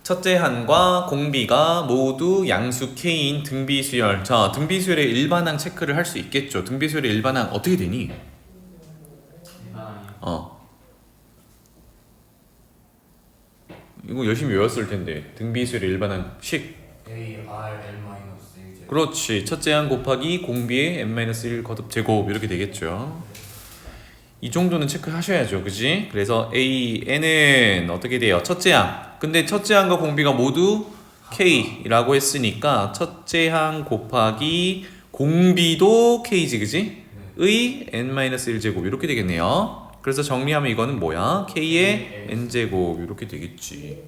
첫째 항과 공비가 모두 양수 K인 등비수열. 자, 등비수열의 일반항 체크를 할 수 있겠죠. 등비수열의 일반항 어떻게 되니? 이거 열심히 외웠을 텐데. 등비수열의 일반항 식. ARN-1 그렇지. 첫째 항 곱하기 공비의 n-1 거듭 제곱 이렇게 되겠죠. 이 정도는 체크하셔야죠. 그지? 그래서 AN은 어떻게 돼요? 첫째 항. 근데 첫째 항과 공비가 모두 K라고 했으니까 첫째 항 곱하기 공비도 K지. 그지? 의 n-1제곱 이렇게 되겠네요. 그래서 정리하면 이거는 뭐야? K의 n제곱 이렇게 되겠지.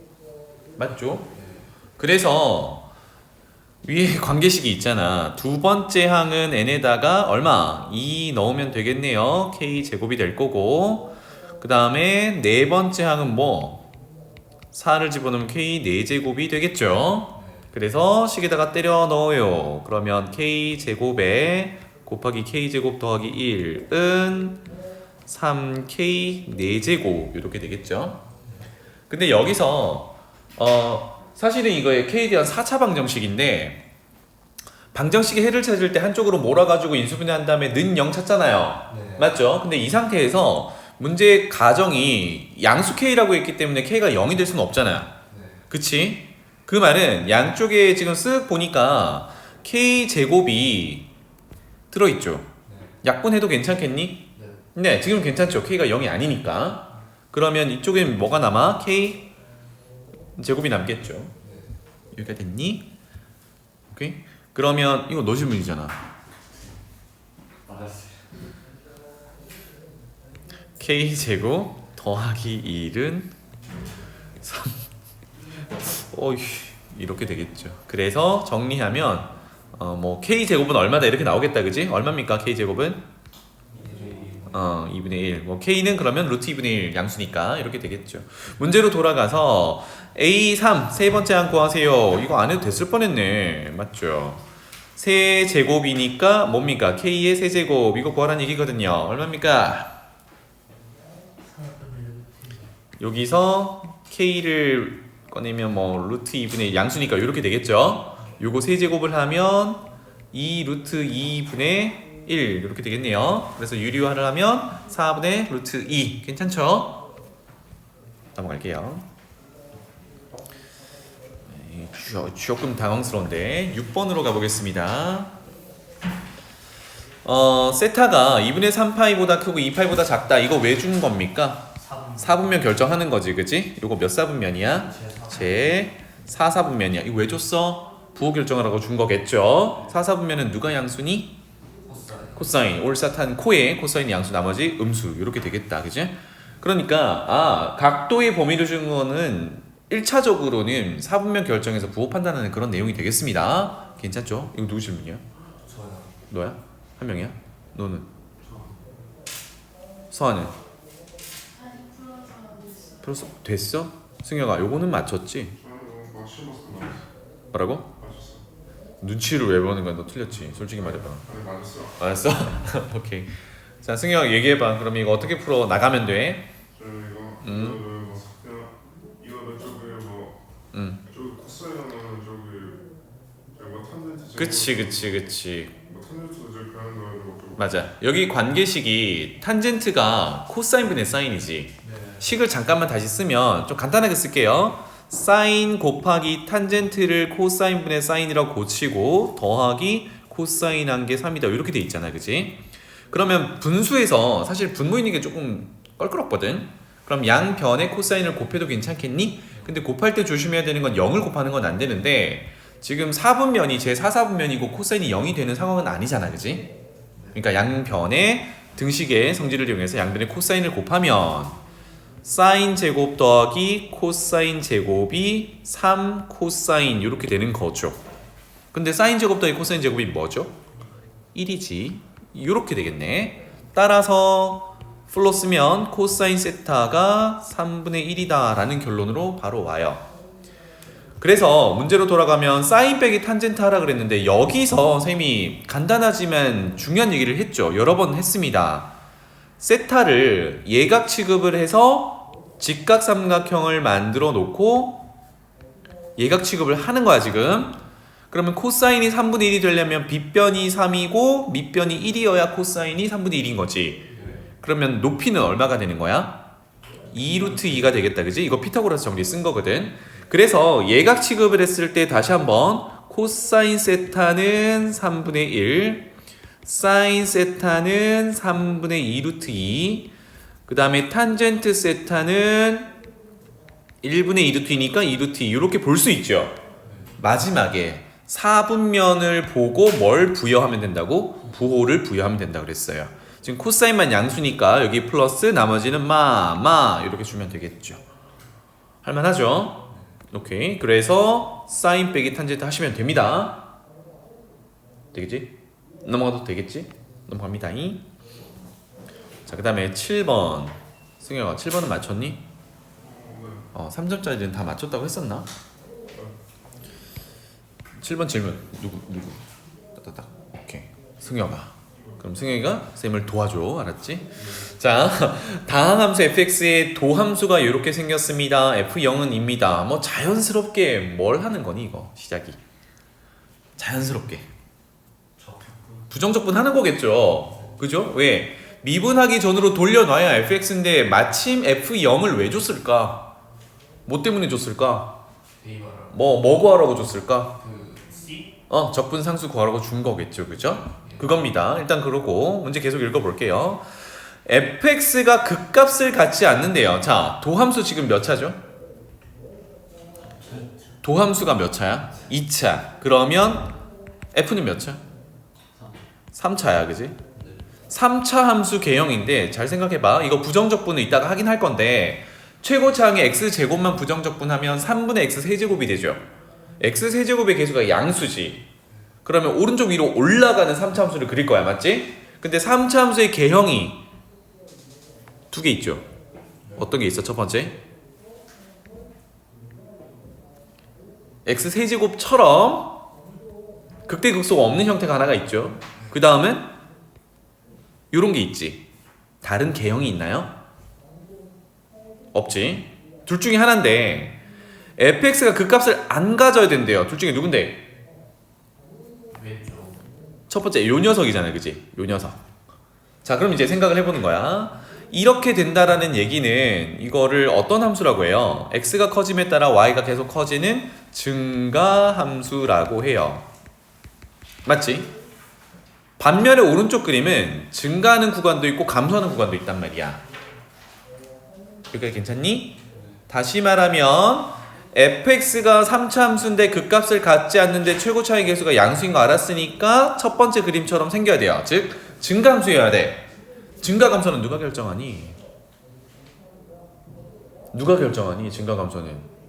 맞죠? 그래서 위에 관계식이 있잖아. 두 번째 항은 n에다가 얼마? 2 넣으면 되겠네요. k 제곱이 될 거고, 그 다음에 네 번째 항은 뭐? 4를 집어넣으면 k 4제곱이 되겠죠. 그래서 식에다가 때려 넣어요. 그러면 k 제곱에 곱하기 k 제곱 더하기 1은 3k 4제곱 이렇게 되겠죠. 근데 여기서 사실은 이거의 K에 대한 4차 방정식인데, 방정식의 해를 찾을 때 한쪽으로 몰아가지고 인수분해한 다음에 는 0 찾잖아요. 네. 맞죠? 근데 이 상태에서 문제 가정이 양수 K라고 했기 때문에 K가 0이 될 수는 없잖아요. 네. 그치? 그 말은 양쪽에 지금 쓱 보니까 K 제곱이 들어있죠. 네. 약분해도 괜찮겠니? 네. 네, 지금 괜찮죠. K가 0이 아니니까. 그러면 이쪽엔 뭐가 남아? K 제곱이 남겠죠. 여기가 됐니? 오케이? 그러면 이거 너 질문이잖아. 맞았어요. K 제곱 더하기 1은 3. 어휴, 이렇게 되겠죠. 그래서 정리하면 뭐 K 제곱은 얼마다 이렇게 나오겠다, 그지? 얼마입니까? K 제곱은 2분의 1. 뭐 K는 그러면 루트 2분의 1 양수니까 이렇게 되겠죠. 문제로 돌아가서 A3 세 번째 항 구하세요. 이거 안 해도 됐을 뻔했네. 맞죠? 세 제곱이니까 뭡니까? K의 세 제곱 이거 구하라는 얘기거든요. 얼마입니까? 여기서 K를 꺼내면 뭐 루트 2분의 1 양수니까 이렇게 되겠죠. 요거 세 제곱을 하면 2 루트 2분의 1 이렇게 되겠네요. 그래서 유리화를 하면 4분의 루트 2 괜찮죠? 넘어갈게요. 조금 당황스러운데 6번으로 가보겠습니다. 세타가 2분의 3파이보다 크고 2파이보다 작다. 이거 왜 준 겁니까? 4분면 결정하는 거지, 그지? 이거 몇 사분면이야? 제 4사분면이야. 이거 왜 줬어? 부호 결정하라고 준 거겠죠? 4사분면은 누가 양수니? 코사인. 올사탄 코에 코사인 양수 나머지 음수 이렇게 되겠다, 그지? 그러니까 각도의 범위를 준 거는 1차적으로는 4분면 결정해서 부호 판단하는 그런 내용이 되겠습니다. 괜찮죠? 이거 누구 질문이야? 저요. 너야? 한 명이야? 너는? 서아는? 풀었어? 됐어? 승혁아 요거는 맞췄지? 뭐라고? 눈치를 왜 보는 거야? 너 틀렸지? 솔직히 말해봐. 알았어? 오케이. 자 승혁 얘기해봐. 그럼 이거 어떻게 풀어 나가면 돼? 그치. 맞아. 여기 관계식이 탄젠트가 코사인분의 사인이지. 식을 잠깐만 다시 쓰면 좀 간단하게 쓸게요. 사인 곱하기 탄젠트를 코사인분의 사인이라고 고치고 더하기 코사인 한 게 3이다 이렇게 돼 있잖아, 그지? 그러면 분수에서 사실 분모 있는 게 조금 껄끄럽거든. 그럼 양변의 코사인을 곱해도 괜찮겠니? 근데 곱할 때 조심해야 되는 건 0을 곱하는 건 안 되는데 지금 4분면이 제 4사분면이고 코사인이 0이 되는 상황은 아니잖아, 그지? 그러니까 양변의 등식의 성질을 이용해서 양변의 코사인을 곱하면 사인 제곱 더하기 코사인 제곱이 3 코사인 이렇게 되는 거죠. 근데 사인 제곱 더하기 코사인 제곱이 뭐죠? 1이지. 이렇게 되겠네. 따라서 풀로 쓰면 코사인 세타가 3분의 1이다 라는 결론으로 바로 와요. 그래서 문제로 돌아가면 사인 빼기 탄젠트 하라 그랬는데 여기서 쌤이 간단하지만 중요한 얘기를 했죠. 여러 번 했습니다. 세타를 예각 취급을 해서 직각삼각형을 만들어 놓고 예각 취급을 하는 거야 지금. 그러면 코사인이 3분의 1이 되려면 빗변이 3이고 밑변이 1이어야 코사인이 3분의 1인 거지. 그러면 높이는 얼마가 되는 거야? 2루트 2가 되겠다, 그지? 이거 피타고라스 정리 쓴 거거든. 그래서 예각 취급을 했을 때 다시 한번 코사인 세타는 3분의 1, 사인 세타는 3분의 2루트 2, 그 다음에 탄젠트 세타는 1분의 2루트 2니까 2루트 2 이렇게 볼 수 있죠. 마지막에 4분면을 보고 뭘 부여하면 된다고? 부호를 부여하면 된다고 그랬어요. 지금 코사인만 양수니까 여기 플러스 나머지는 마 이렇게 주면 되겠죠. 할만하죠? 오케이. 그래서 사인 빼기 탄젠트 하시면 됩니다. 되겠지? 넘어가도 되겠지? 넘어갑니다. 자, 그 다음에 7번. 승혁아, 7번은 맞췄니? 3점짜리는 다 맞췄다고 했었나? 7번 질문. 누구? 따따따. 오케이. 승혁아. 그럼 승혁이가 쌤을 도와줘. 알았지? 자, 다항함수 fx의 도함수가 이렇게 생겼습니다. f0은 입니다. 뭐 자연스럽게 뭘 하는 거니 이거 시작이? 자연스럽게 부정적분 하는 거겠죠. 그죠? 왜? 미분하기 전으로 돌려놔야 fx인데 마침 f0을 왜 줬을까? 뭐 때문에 줬을까? 뭐 구하라고 줬을까? 적분 상수 구하라고 준 거겠죠. 그죠? 그겁니다. 일단 그러고 문제 계속 읽어볼게요. fx가 극값을 갖지 않는데요. 자, 도함수 지금 몇 차죠? 도함수가 몇 차야? 2차. 그러면 f는 몇 차? 3차야, 그지? 3차 함수 개형인데 잘 생각해봐. 이거 부정적분은 이따가 하긴 할 건데 최고차항의 x제곱만 부정적분하면 3분의 x세제곱이 되죠. x세제곱의 개수가 양수지. 그러면 오른쪽 위로 올라가는 3차 함수를 그릴 거야, 맞지? 근데 3차 함수의 개형이 두 개 있죠. 어떤 게 있어? 첫 번째 x세제곱처럼 극대극소가 없는 형태가 하나가 있죠. 그 다음은 요런 게 있지. 다른 개형이 있나요? 없지. 둘 중에 하나인데 fx가 극값을 안 가져야 된대요. 둘 중에 누군데? 첫 번째 요 녀석이잖아요, 그지? 요 녀석. 자, 그럼 이제 생각을 해보는 거야. 이렇게 된다라는 얘기는 이거를 어떤 함수라고 해요? x가 커짐에 따라 y가 계속 커지는 증가함수라고 해요. 맞지? 반면에 오른쪽 그림은 증가하는 구간도 있고 감소하는 구간도 있단 말이야. 여기까지 괜찮니? 다시 말하면 fx가 3차 함수인데 극값을 갖지 않는데 최고차의 개수가 양수인 거 알았으니까 첫 번째 그림처럼 생겨야 돼요. 즉 증가함수여야 돼. 증가감소는 누가 결정하니? 누가 결정하니? 증가감소는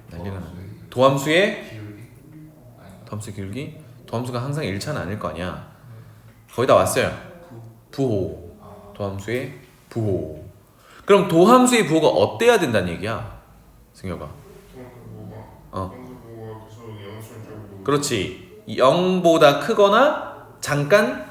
난리가 나. 도함수의 도함수 기울기? 도함수가 항상 1차는 아닐 거 아니야. 거의 다 왔어요. 부호. 도함수의 부호. 그럼 도함수의 부호가 어때야 된다는 얘기야? 승혁아. 그렇지. 0보다 크거나 잠깐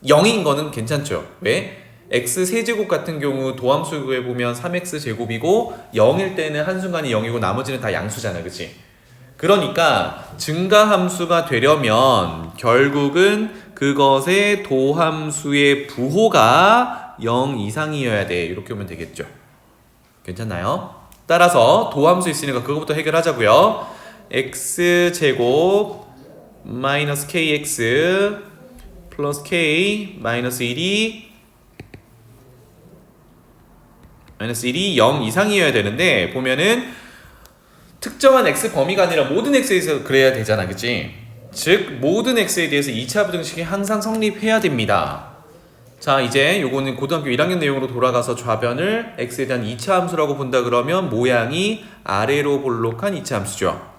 0인 거는 괜찮죠. 왜? x세제곱 같은 경우 도함수 구해보면 3x제곱이고 0일 때는 한순간이 0이고 나머지는 다 양수잖아. 그치? 그러니까 증가함수가 되려면 결국은 그것의 도함수의 부호가 0 이상이어야 돼. 이렇게 오면 되겠죠. 괜찮나요? 따라서 도함수 있으니까 그거부터 해결하자고요. x제곱 마이너스 kx 플러스 k 마이너스 1이 0 이상이어야 되는데 보면은 특정한 x 범위가 아니라 모든 x에서 그래야 되잖아. 그치? 즉 모든 x에 대해서 2차 부등식이 항상 성립해야 됩니다. 자, 이제 요거는 고등학교 1학년 내용으로 돌아가서 좌변을 x에 대한 2차 함수라고 본다 그러면 모양이 아래로 볼록한 2차 함수죠.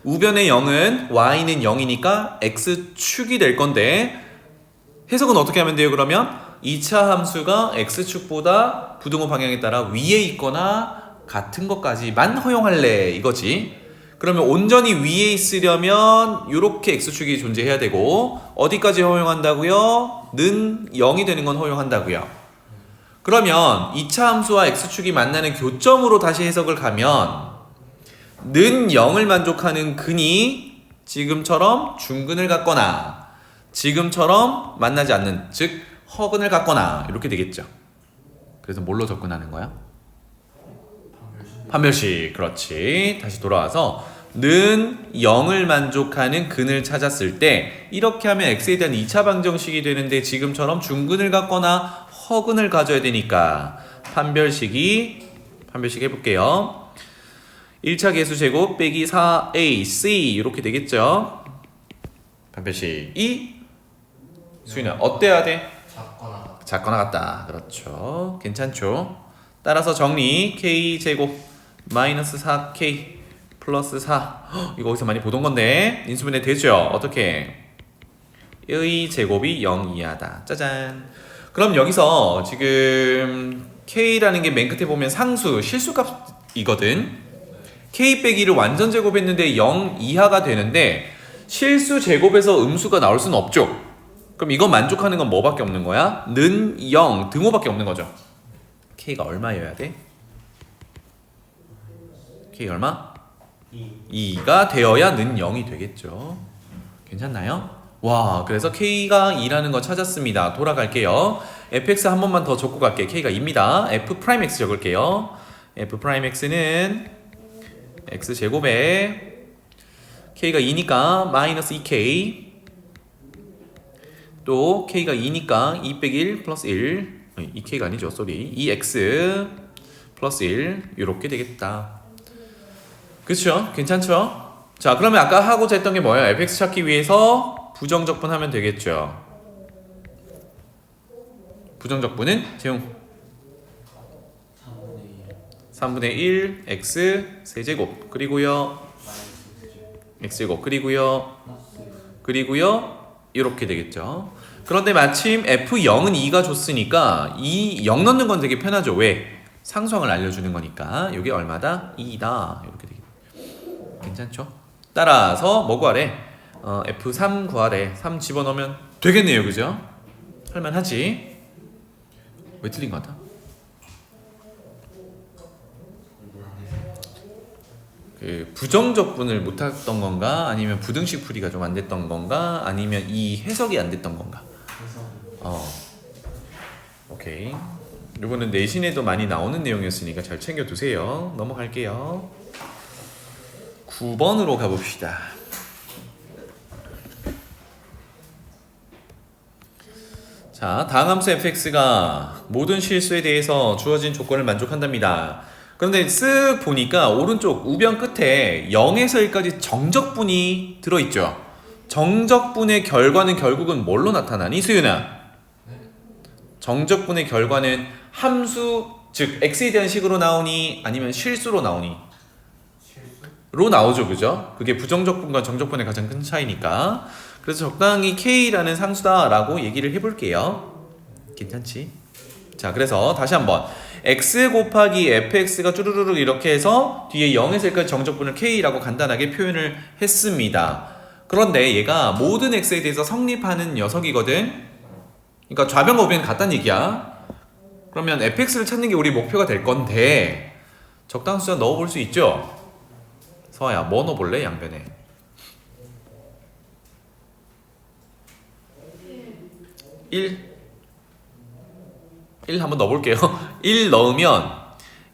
우변의 0은 y는 0이니까 x축이 될 건데 해석은 어떻게 하면 돼요? 그러면 2차 함수가 x축보다 부등호 방향에 따라 위에 있거나 같은 것까지만 허용할래 이거지. 그러면 온전히 위에 있으려면 이렇게 x축이 존재해야 되고 어디까지 허용한다고요? 는 0이 되는 건 허용한다고요. 그러면 2차 함수와 x축이 만나는 교점으로 다시 해석을 가면 는 0을 만족하는 근이 지금처럼 중근을 갖거나 지금처럼 만나지 않는, 즉 허근을 갖거나 이렇게 되겠죠. 그래서 뭘로 접근하는 거야? 판별식. 그렇지. 다시 돌아와서 는 0을 만족하는 근을 찾았을 때 이렇게 하면 x에 대한 2차 방정식이 되는데 지금처럼 중근을 갖거나 허근을 가져야 되니까 판별식 해볼게요. 1차 계수 제곱 빼기 4ac 이렇게 되겠죠. 판별식 수인아 어때야 돼? 작거나 같다. 그렇죠. 괜찮죠. 따라서 정리 k 제곱 마이너스 4k 플러스 4 이거 어디서 많이 보던 건데 인수분해 되죠. 어떻게? 의 제곱이 0 이하다. 짜잔. 그럼 여기서 지금 k라는 게 맨 끝에 보면 상수 실수값이거든. k 빼기를 완전 제곱했는데 0 이하가 되는데 실수 제곱에서 음수가 나올 수는 없죠. 그럼 이거 만족하는 건 뭐밖에 없는 거야? 는 0 등호밖에 없는 거죠. k가 얼마여야 돼? k 얼마? 2가 되어야 는 0이 되겠죠. 괜찮나요? 와, 그래서 k가 2라는 거 찾았습니다. 돌아갈게요. fx 한 번만 더 적고 갈게요. k가 2입니다. f'x 적을게요. f'x는 x제곱에 k가 2니까 마이너스 2k 또 k가 2니까 2 빼기 1 플러스 1 2k가 아니죠. 쏘리 2x 플러스 1 이렇게 되겠다. 그쵸? 괜찮죠? 자, 그러면 아까 하고자 했던 게 뭐예요? fx 찾기 위해서 부정적분하면 되겠죠. 부정적분은 재용 3분의 1 x 세제곱 그리고요 x제곱 그리고요 이렇게 되겠죠. 그런데 마침 f0은 2가 줬으니까 0 넣는 건 되게 편하죠. 왜? 상수항을 알려주는 거니까 이게 얼마다? 2다 이렇게 되겠죠. 괜찮죠? 따라서 뭐 구하래? F3 구하래. 3 집어넣으면 되겠네요. 그죠? 할만하지? 왜 틀린 것 같아? 그 부정적분을 못했던 건가? 아니면 부등식 풀이가 좀 안 됐던 건가? 아니면 이 해석이 안 됐던 건가? 오케이. 이거는 내신에도 많이 나오는 내용이었으니까 잘 챙겨두세요. 넘어갈게요. 9번으로 가봅시다. 자, 다음 함수 fx가 모든 실수에 대해서 주어진 조건을 만족한답니다. 그런데 쓱 보니까 오른쪽 우변 끝에 0에서 1까지 정적분이 들어있죠. 정적분의 결과는 결국은 뭘로 나타나니? 수윤아? 정적분의 결과는 함수, 즉 x에 대한 식으로 나오니 아니면 실수로 나오니? 로 나오죠. 그죠? 그게 부정적분과 정적분의 가장 큰 차이니까. 그래서 적당히 k라는 상수다라고 얘기를 해볼게요. 괜찮지? 자, 그래서 다시 한번 x 곱하기 fx가 쭈루루루 이렇게 해서 뒤에 0에서 1까지 정적분을 k라고 간단하게 표현을 했습니다. 그런데 얘가 모든 x에 대해서 성립하는 녀석이거든. 그러니까 좌변과 우변이 같다는 얘기야. 그러면 fx를 찾는 게 우리 목표가 될 건데 적당한 숫자 넣어볼 수 있죠? 서아야, 뭐 넣어볼래? 양변에 1 한번 넣어볼게요. 1 넣으면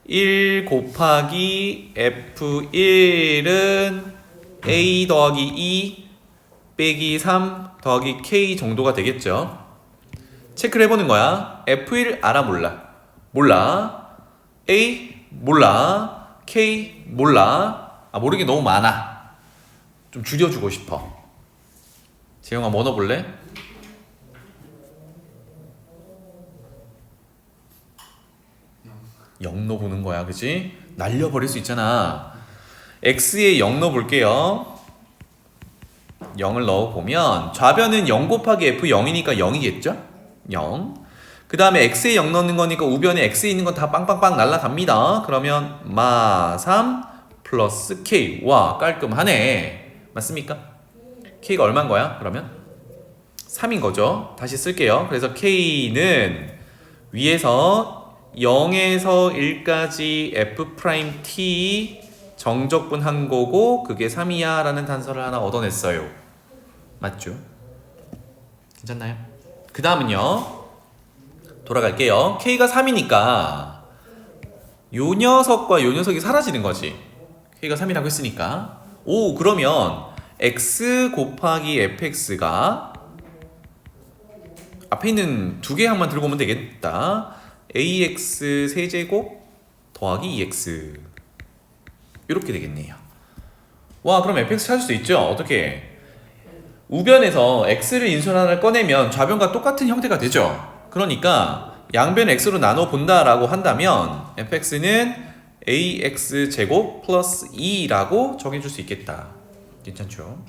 1 곱하기 f1은 a 더하기 2 빼기 3 더하기 k 정도가 되겠죠. 체크를 해보는 거야. f1 알아 몰라? 몰라. a 몰라. k 몰라. 모르게 너무 많아. 좀 줄여주고 싶어. 재영아, 뭐 넣어볼래? 0 넣어보는 거야. 그치? 날려버릴 수 있잖아. x에 0 넣어볼게요. 0을 넣어보면 좌변은 0 곱하기 f0이니까 0이겠죠? 0. 그 다음에 x에 0 넣는 거니까 우변에 x에 있는 건 다 빵빵빵 날라갑니다. 그러면 마3 플러스 k. 와, 깔끔하네. 맞습니까? k가 얼마인 거야? 그러면 3인 거죠. 다시 쓸게요. 그래서 k는 위에서 0에서 1까지 f't 정적분한 거고 그게 3이야 라는 단서를 하나 얻어냈어요. 맞죠? 괜찮나요? 그 다음은요, 돌아갈게요. K가 3이니까 요 녀석과 요 녀석이 사라지는 거지. K가 3이라고 했으니까. 오, 그러면 x 곱하기 fx가 앞에 있는 두 개 항만 들고 오면 되겠다. ax 세제곱 더하기 2x 이렇게 되겠네요. 와, 그럼 fx 찾을 수 있죠? 어떻게? 우변에서 x를 인수를 하나를 꺼내면 좌변과 똑같은 형태가 되죠. 그러니까 양변 x로 나눠 본다라고 한다면 fx는 ax 제곱 플러스 2라고 정해줄 수 있겠다. 괜찮죠?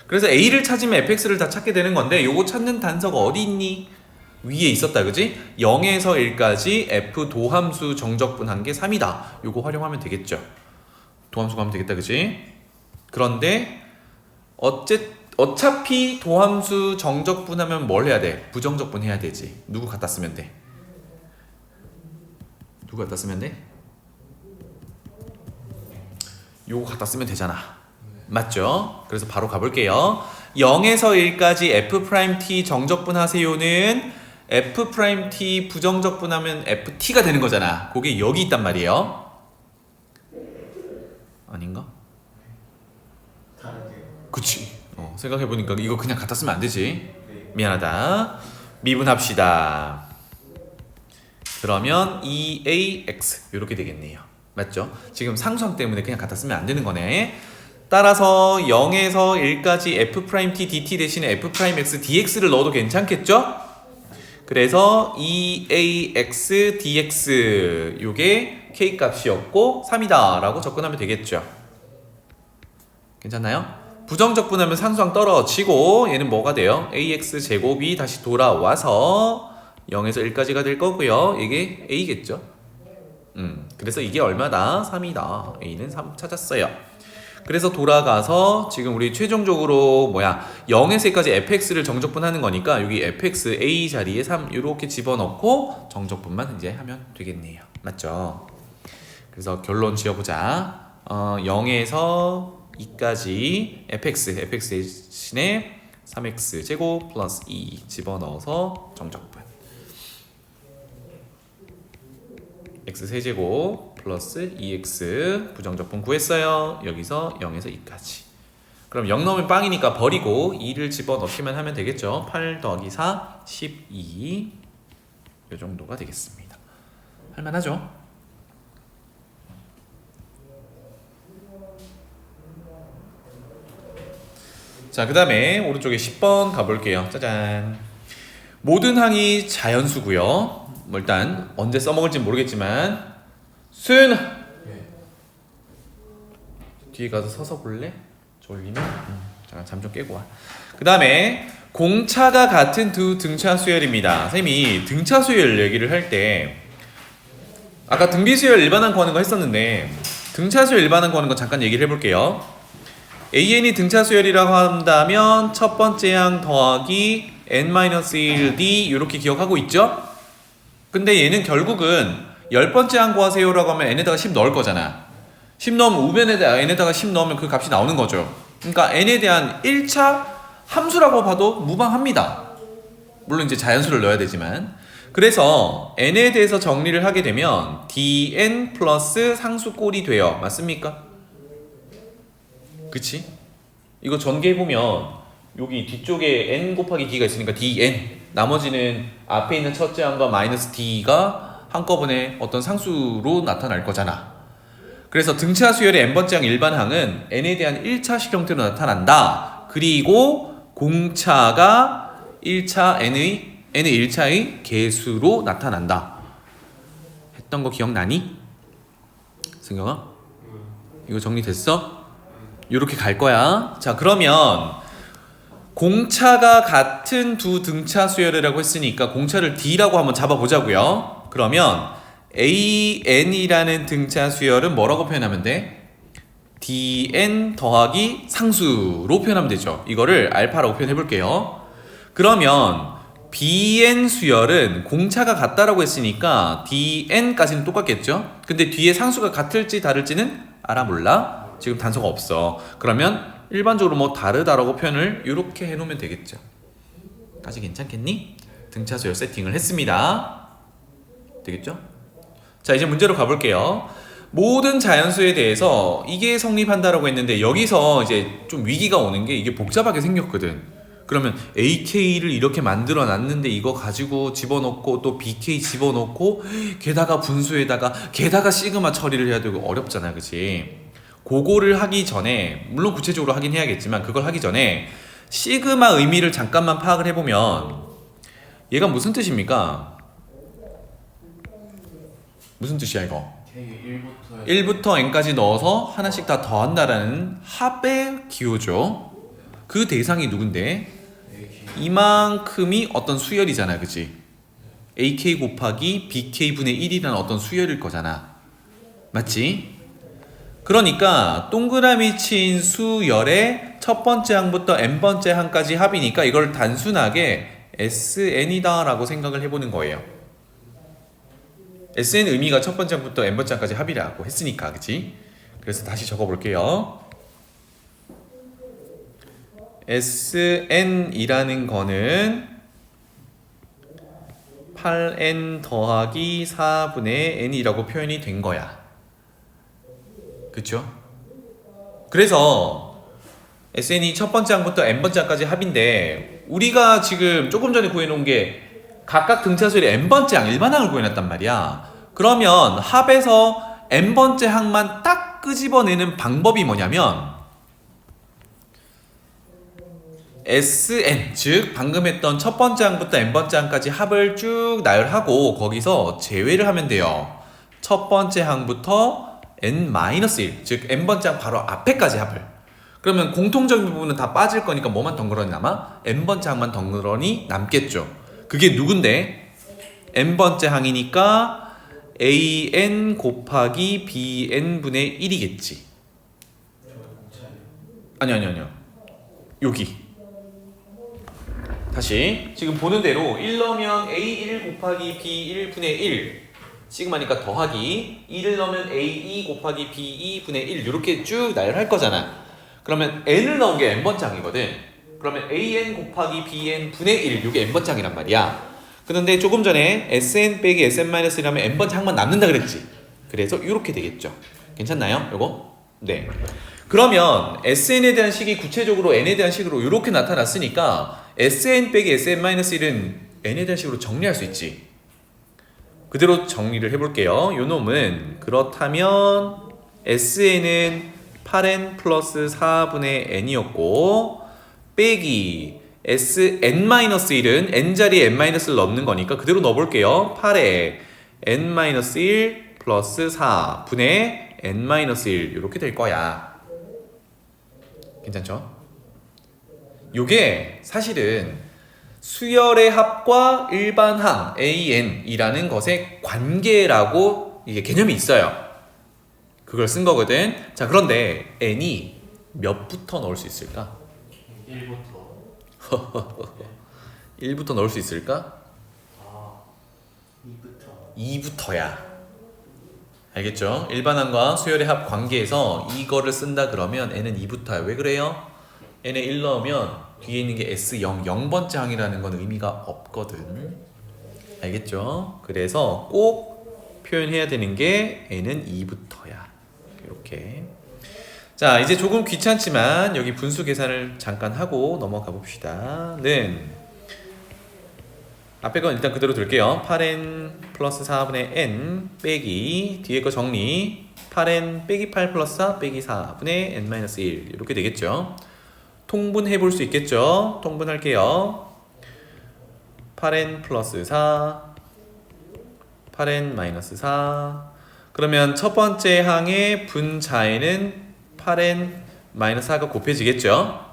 그래서 a를 찾으면 fx를 다 찾게 되는 건데 요거 찾는 단서가 어디 있니? 위에 있었다, 그지? 0에서 1까지 f 도함수 정적분한 게 3이다. 요거 활용하면 되겠죠. 도함수 가면 되겠다, 그지? 그런데 어차피 도함수 정적분하면 뭘 해야 돼? 부정적분 해야 되지. 누구 갖다 쓰면 돼? 누구 갖다 쓰면 돼? 요거 갖다 쓰면 되잖아. 맞죠? 그래서 바로 가볼게요. 0에서 1까지 f't 정적분 하세요는 f't 부정적분하면 ft가 되는 거잖아. 그게 여기 있단 말이에요. 아닌가? 그치. 생각해보니까 이거 그냥 갖다 쓰면 안 되지. 미안하다. 미분합시다. 그러면 2ax 이렇게 되겠네요. 맞죠? 지금 상수항 때문에 그냥 갖다 쓰면 안 되는 거네. 따라서 0에서 1까지 f't dt 대신에 f'x dx를 넣어도 괜찮겠죠? 그래서 2ax dx 요게 k 값이었고 3이다 라고 접근하면 되겠죠. 괜찮나요? 부정적분하면 상수항 떨어지고 얘는 뭐가 돼요? ax 제곱이 다시 돌아와서 0에서 1까지가 될 거고요. 이게 a겠죠. 그래서 이게 얼마다? 3이다. a는 3 찾았어요. 그래서 돌아가서 지금 우리 최종적으로 0에서 1까지 fx를 정적분하는 거니까 여기 fx a 자리에 3 이렇게 집어넣고 정적분만 이제 하면 되겠네요. 맞죠? 그래서 결론 지어보자. 0에서 2까지 fx 대신에 3x 제곱 플러스 2 집어넣어서 정적분 x 세제곱 플러스 2x 부정적분 구했어요. 여기서 0에서 2까지. 그럼 0 넣으면 빵이니까 버리고 2를 집어넣기만 하면 되겠죠. 8 더하기 4 12 이 정도가 되겠습니다. 할만하죠? 자, 그 다음에 오른쪽에 10번 가볼게요. 짜잔. 모든 항이 자연수고요. 일단 언제 써먹을지 모르겠지만 수윤 뒤에 가서 서서 볼래? 졸리면? 잠깐 잠 좀 깨고 와. 그 다음에 공차가 같은 두 등차 수열입니다. 선생님이 등차 수열 얘기를 할 때 아까 등비 수열 일반항 구하는 거 했었는데 등차 수열 일반항 구하는 거 잠깐 얘기를 해볼게요. AN이 등차 수열이라고 한다면 첫 번째 항 더하기 n-1d 이렇게 기억하고 있죠? 근데 얘는 결국은 10번째 항 구하세요라고 하면 n에다가 10 넣을 거잖아. 10 넣으면 우변에다가 n에다가 10 넣으면 그 값이 나오는 거죠. 그러니까 n에 대한 1차 함수라고 봐도 무방합니다. 물론 이제 자연수를 넣어야 되지만. 그래서 n에 대해서 정리를 하게 되면 dn 플러스 상수꼴이 돼요. 맞습니까? 그치? 이거 전개해보면 여기 뒤쪽에 n 곱하기 d가 있으니까 dn, 나머지는 앞에 있는 첫째 항과 마이너스 d가 한꺼번에 어떤 상수로 나타날 거잖아. 그래서 등차 수열의 n번째 항 일반항은 n에 대한 1차식 형태로 나타난다. 그리고 공차가 1차 n의 1차의 개수로 나타난다. 했던 거 기억나니? 승경아? 이거 정리됐어? 이렇게 갈 거야. 자, 그러면 공차가 같은 두 등차 수열이라고 했으니까 공차를 D라고 한번 잡아보자고요. 그러면 AN이라는 등차 수열은 뭐라고 표현하면 돼? DN 더하기 상수로 표현하면 되죠. 이거를 알파라고 표현해 볼게요. 그러면 bn 수열은 공차가 같다라고 했으니까 dn까지는 똑같겠죠? 근데 뒤에 상수가 같을지 다를지는 알아 몰라? 지금 단서가 없어. 그러면 일반적으로 뭐 다르다라고 표현을 이렇게 해놓으면 되겠죠. 까지 괜찮겠니? 등차 수열 세팅을 했습니다. 되겠죠? 자, 이제 문제로 가볼게요. 모든 자연수에 대해서 이게 성립한다라고 했는데 여기서 이제 좀 위기가 오는 게 이게 복잡하게 생겼거든. 그러면 AK를 이렇게 만들어 놨는데 이거 가지고 집어넣고 또 BK 집어넣고 게다가 분수에다가 게다가 시그마 처리를 해야 되고 어렵잖아, 그치? 그거를 하기 전에 물론 구체적으로 하긴 해야겠지만 그걸 하기 전에 시그마 의미를 잠깐만 파악을 해보면 얘가 무슨 뜻입니까? 무슨 뜻이야 이거? 1부터 n까지 넣어서 하나씩 다 더한다라는 합의 기호죠. 그 대상이 누군데? 이만큼이 어떤 수열이잖아, 그치? AK 곱하기 BK분의 1이라는 어떤 수열일 거잖아. 맞지? 그러니까 동그라미 친 수열의 첫 번째 항부터 n번째 항까지 합이니까 이걸 단순하게 SN이다 라고 생각을 해보는 거예요. SN 의미가 첫 번째 항부터 n번째 항까지 합이라고 했으니까, 그치? 그래서 다시 적어볼게요. SN이라는 거는 8n 더하기 4분의 n이라고 표현이 된 거야. 그쵸? 그래서 SN이 첫 번째 항부터 n번째 항까지 합인데 우리가 지금 조금 전에 구해놓은 게 각각 등차수열의 n번째 항, 일반항을 구해놨단 말이야. 그러면 합에서 n번째 항만 딱 끄집어내는 방법이 뭐냐면 SN, 즉 방금 했던 첫 번째 항부터 n번째 항까지 합을 쭉 나열하고 거기서 제외를 하면 돼요. 첫 번째 항부터 n-1, 즉 n번째 항 바로 앞에까지 합을. 그러면 공통적인 부분은 다 빠질 거니까 뭐만 덩그러니 남아? n번째 항만 덩그러니 남겠죠. 그게 누군데? n번째 항이니까 an 곱하기 bn분의 1이겠지. 아니요. 여기. 다시 지금 보는 대로 1 넣으면 A1 곱하기 B1분의 1 시그마니까 더하기 2를 넣으면 A2 곱하기 B2분의 1 이렇게 쭉 나열할 거잖아. 그러면 n을 넣은 게 n번째 항이거든. 그러면 an 곱하기 bn분의 1 이게 n번째 항이란 말이야. 그런데 조금 전에 sn 빼기 sn-1이라면 n번째 항만 남는다 그랬지. 그래서 이렇게 되겠죠. 괜찮나요? 요거? 네. 그러면 SN에 대한 식이 구체적으로 N에 대한 식으로 이렇게 나타났으니까 SN 빼기 SN-1은 N에 대한 식으로 정리할 수 있지. 그대로 정리를 해볼게요. 요 놈은 그렇다면 SN은 8N 플러스 4분의 N이었고 빼기 SN-1은 N자리에 N-를 넣는 거니까 그대로 넣어볼게요. 8에 N-1 플러스 4분의 N-1 이렇게 될 거야. 괜찮죠? 요게 사실은 수열의 합과 일반항 AN이라는 것의 관계라고 이게 개념이 있어요. 그걸 쓴 거거든. 자, 그런데 N이 몇부터 넣을 수 있을까? 1부터 1부터 넣을 수 있을까? 2부터야. 알겠죠? 일반항과 수열의 합 관계에서 이거를 쓴다 그러면 n은 2부터야. 왜 그래요? n에 1 넣으면 뒤에 있는 게 S0, 0번째 항이라는 건 의미가 없거든. 알겠죠? 그래서 꼭 표현해야 되는 게 n은 2부터야. 이렇게. 자, 이제 조금 귀찮지만 여기 분수 계산을 잠깐 하고 넘어가 봅시다. 는 앞에 건 일단 그대로 둘게요. 8n 플러스 4분의 n 빼기 뒤에 거 정리 8n 빼기 8 플러스 4 빼기 4분의 n-1 이렇게 되겠죠. 통분해 볼 수 있겠죠. 통분할게요. 8n 플러스 4 8n-4 그러면 첫 번째 항의 분자에는 8n-4가 곱해지겠죠.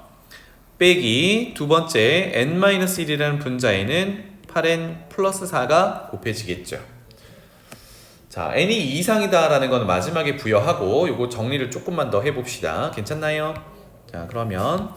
빼기 두 번째 n-1이라는 분자에는 8n 플러스 4가 곱해지겠죠. 자, n이 2이상이다 라는 건 마지막에 부여하고 요거 정리를 조금만 더 해봅시다. 괜찮나요? 자, 그러면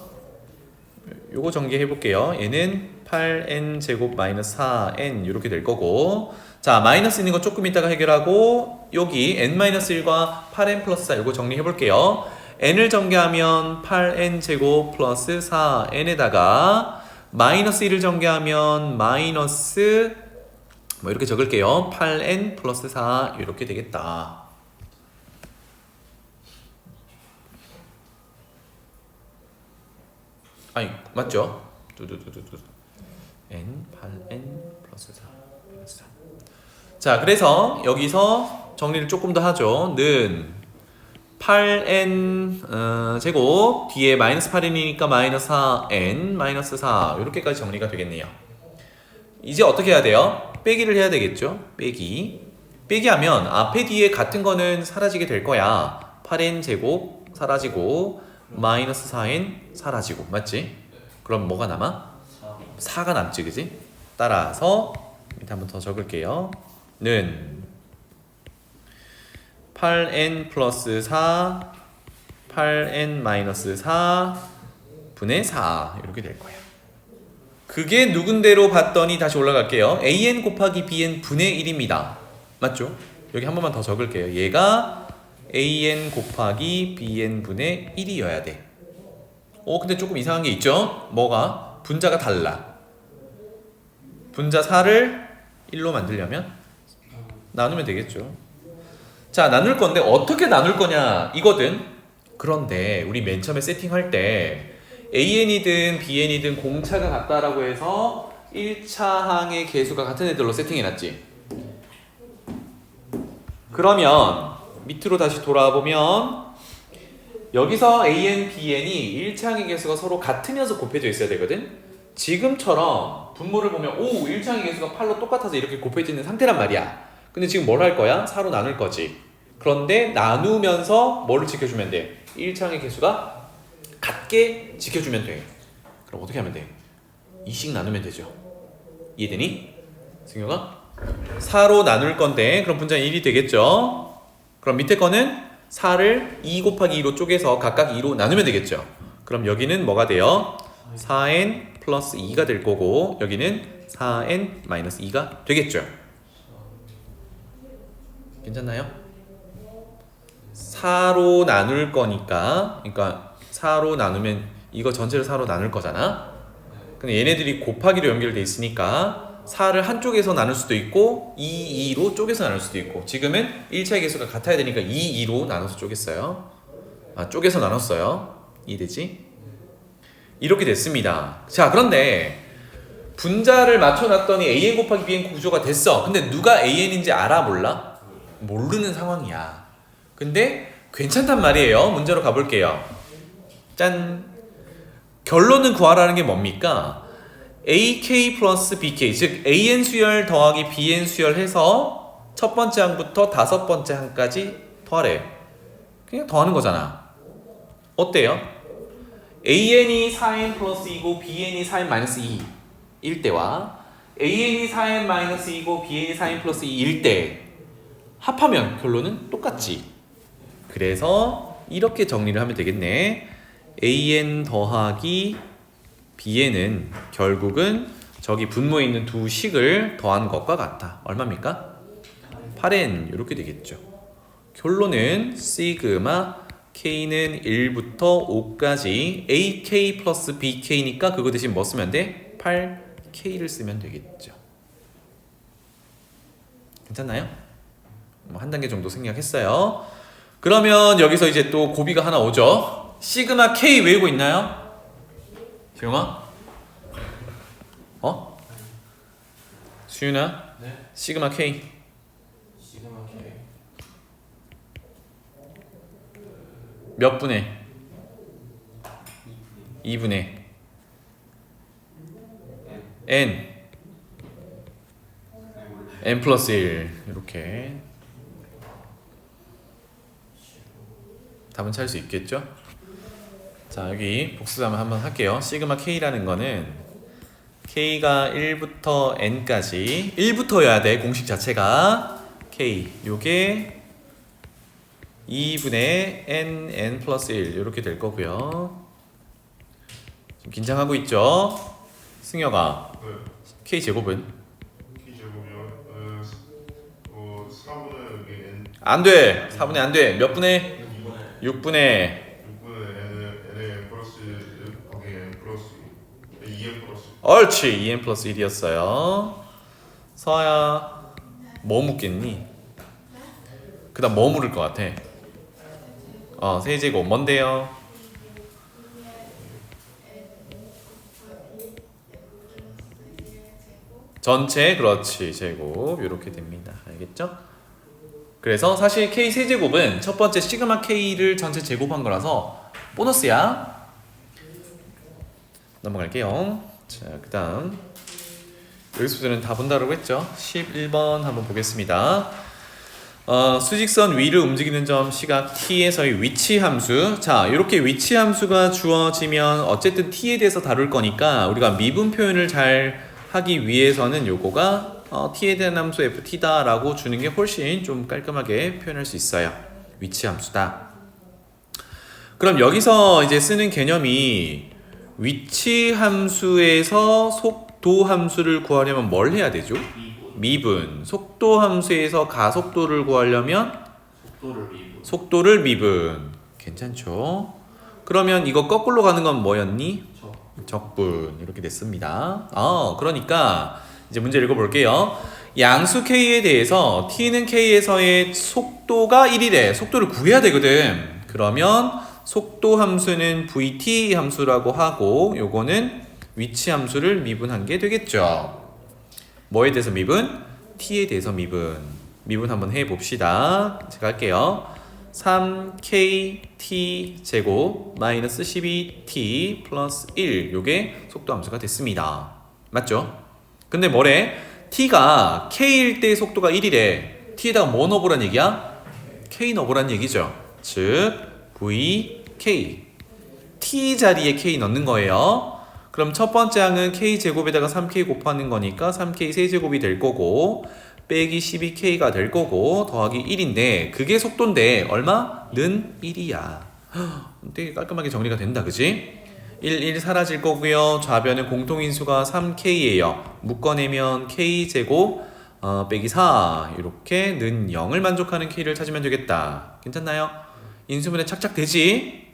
요거 정리해 볼게요. 얘는 8n 제곱 마이너스 4n 이렇게 될 거고, 자 마이너스 있는 거 조금 이따가 해결하고 여기 n-1과 8n 플러스 4 이거 정리해 볼게요. n을 전개하면 8n 제곱 플러스 4n에다가 마이너스 1을 전개하면 마이너스 뭐 이렇게 적을게요. 8n 플러스 4 이렇게 되겠다. 아니 맞죠? 두두두두두 n 8n 플러스 4 마이너스 4. 자 그래서 여기서 정리를 조금 더 하죠. 는 8n 제곱 뒤에 마이너스 8n이니까 마이너스 4n 마이너스 4 이렇게까지 정리가 되겠네요. 이제 어떻게 해야 돼요? 빼기를 해야 되겠죠. 빼기 하면 앞에 뒤에 같은 거는 사라지게 될 거야. 8n 제곱 사라지고 마이너스 4n 사라지고 맞지? 그럼 뭐가 남아? 4가 남지 그지? 따라서 밑에 한번 더 적을게요. 는 8n 플러스 4 8n 마이너스 4 분의 4 이렇게 될 거야. 그게 누군데로 봤더니 다시 올라갈게요. an 곱하기 bn 분의 1입니다. 맞죠? 여기 한 번만 더 적을게요. 얘가 an 곱하기 bn 분의 1이어야 돼. 근데 조금 이상한 게 있죠? 뭐가? 분자가 달라. 분자 4를 1로 만들려면 나누면 되겠죠. 자 나눌 건데 어떻게 나눌 거냐 이거든. 그런데 우리 맨 처음에 세팅할 때 AN이든 BN이든 공차가 같다라고 해서 1차 항의 계수가 같은 애들로 세팅해놨지. 그러면 밑으로 다시 돌아보면 여기서 AN, BN이 1차 항의 계수가 서로 같은 녀석 곱해져 있어야 되거든. 지금처럼 분모를 보면 1차 항의 계수가 8로 똑같아서 이렇게 곱해져 있는 상태란 말이야. 근데 지금 뭘 할 거야? 4로 나눌 거지. 그런데 나누면서 뭐를 지켜주면 돼? 1차 항의 계수가 같게 지켜주면 돼. 그럼 어떻게 하면 돼? 2씩 나누면 되죠. 이해되니? 승효가? 4로 나눌 건데 그럼 분자는 1이 되겠죠. 그럼 밑에 거는 4를 2 곱하기 2로 쪼개서 각각 2로 나누면 되겠죠. 그럼 여기는 뭐가 돼요? 4n 플러스 2가 될 거고 여기는 4n 마이너스 2가 되겠죠. 괜찮나요? 4로 나눌 거니까 그러니까 4로 나누면 이거 전체를 4로 나눌 거잖아. 근데 얘네들이 곱하기로 연결돼 있으니까 4를 한쪽에서 나눌 수도 있고 2로 쪼개서 나눌 수도 있고 지금은 1차의 개수가 같아야 되니까 2로 나눠서 쪼갰어요. 쪼개서 나눴어요. 이해되지? 이렇게 됐습니다. 자 그런데 분자를 맞춰놨더니 AN 곱하기 BN 구조가 됐어. 근데 누가 AN인지 알아 몰라? 모르는 상황이야. 근데 괜찮단 말이에요. 문제로 가볼게요. 짠! 결론은 구하라는 게 뭡니까? AK 플러스 BK 즉 AN 수열 더하기 BN 수열 해서 첫 번째 항부터 다섯 번째 항까지 더하래. 그냥 더하는 거잖아. 어때요? AN이 4N 플러스 2고 BN이 4N 마이너스 2일 때와 AN이 4N 마이너스 2고 BN이 4N 플러스 2일 때 합하면 결론은 똑같지. 그래서 이렇게 정리를 하면 되겠네. AN 더하기 BN은 결국은 저기 분모에 있는 두 식을 더한 것과 같다. 얼마입니까? 8N 이렇게 되겠죠. 결론은 시그마 K는 1부터 5까지 AK 플러스 BK니까 그거 대신 뭐 쓰면 돼? 8K를 쓰면 되겠죠. 괜찮나요? 뭐 한 단계 정도 생략했어요. 그러면 여기서 이제 또 고비가 하나 오죠. 시그마 K 외우고 있나요? 지용아? 수윤아? 네. 시그마 K 시그마 K 몇 분의? 2분의 N N 플러스 1 이렇게 답은 찾을 수 있겠죠? 자 여기 복습하면 한번 할게요. 시그마 K라는 거는 K가 1부터 N까지 1부터여야 돼. 공식 자체가 K 요게 2분의 N, N 플러스 1 이렇게 될 거고요. 긴장하고 있죠? 승혁아, 네. K제곱은? K제곱이요? 4분의 n 안 돼! 4분의 안 돼! 몇 분의? 2분의 6분의 6분의 n의 플러스 거기에 n 플러스 2n 플러스 옳지! 2n 플러스 1이었어요. 서아야, 뭐 묻겠니? 그 다음 뭐 물을 것 같아? 세제곱 뭔데요? 전체 그렇지 제곱 이렇게 됩니다. 알겠죠? 그래서 사실 K 세제곱은 첫 번째 시그마 K를 전체 제곱한 거라서 보너스야. 넘어갈게요. 자, 그 다음 여기서부터는 다 본다라고 했죠. 11번 한번 보겠습니다. 수직선 위를 움직이는 점 시각 t에서의 위치 함수. 자, 이렇게 위치 함수가 주어지면 어쨌든 t에 대해서 다룰 거니까 우리가 미분 표현을 잘 하기 위해서는 요거가 t에 대한 함수 ft다라고 주는 게 훨씬 좀 깔끔하게 표현할 수 있어요. 위치 함수다. 그럼 여기서 이제 쓰는 개념이 위치 함수에서 속도 함수를 구하려면 뭘 해야 되죠? 미분. 속도 함수에서 가속도를 구하려면 속도를 미분. 괜찮죠? 그러면 이거 거꾸로 가는 건 뭐였니? 적분. 이렇게 됐습니다. 그러니까 이제 문제 읽어볼게요. 양수 K에 대해서 T는 K에서의 속도가 1이래. 속도를 구해야 되거든. 그러면 속도 함수는 VT 함수라고 하고 요거는 위치 함수를 미분한 게 되겠죠. 뭐에 대해서 미분? t에 대해서 미분. 미분 한번 해봅시다. 제가 할게요. 3kt 제곱 마이너스 12t 플러스 1 요게 속도 함수가 됐습니다. 맞죠? 근데 뭐래? t가 k일 때 속도가 1이래. t에다가 뭐 넣어보란 얘기야? k 넣어보란 얘기죠. 즉 vk t 자리에 k 넣는 거예요. 그럼 첫 번째 항은 k제곱에다가 3k 곱하는 거니까 3k 세제곱이 될 거고 빼기 12k가 될 거고 더하기 1인데 그게 속도인데 얼마? 는 1이야. 되게 깔끔하게 정리가 된다. 그지? 1 사라질 거고요. 좌변은 공통인수가 3k예요. 묶어내면 k제곱 빼기 4 이렇게 는 0을 만족하는 k를 찾으면 되겠다. 괜찮나요? 인수분해 착착 되지?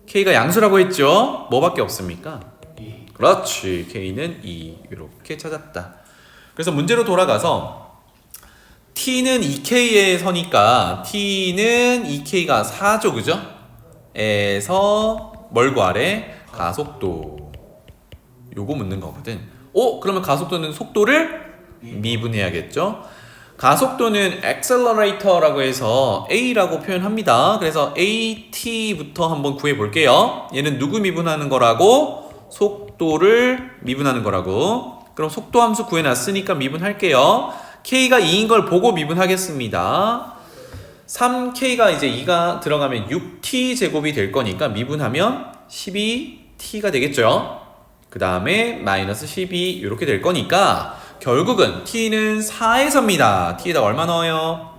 K가 양수라고 했죠? 뭐밖에 없습니까? 2. 그렇지. K는 2. 이렇게 찾았다. 그래서 문제로 돌아가서 T는 2K의 서니까 T는 2K가 4죠. 그죠? 에서 뭘 구하래? 가속도. 요거 묻는 거거든. 그러면 가속도는 속도를 미분해야겠죠? 가속도는 accelerator라고 해서 A라고 표현합니다. 그래서 AT부터 한번 구해 볼게요. 얘는 누구 미분하는 거라고? 속도를 미분하는 거라고. 그럼 속도 함수 구해놨으니까 미분할게요. K가 2인 걸 보고 미분하겠습니다. 3K가 이제 2가 들어가면 6T 제곱이 될 거니까 미분하면 12T가 되겠죠. 그 다음에 마이너스 12 이렇게 될 거니까 결국은 t는 4에서입니다. t에다 얼마 넣어요?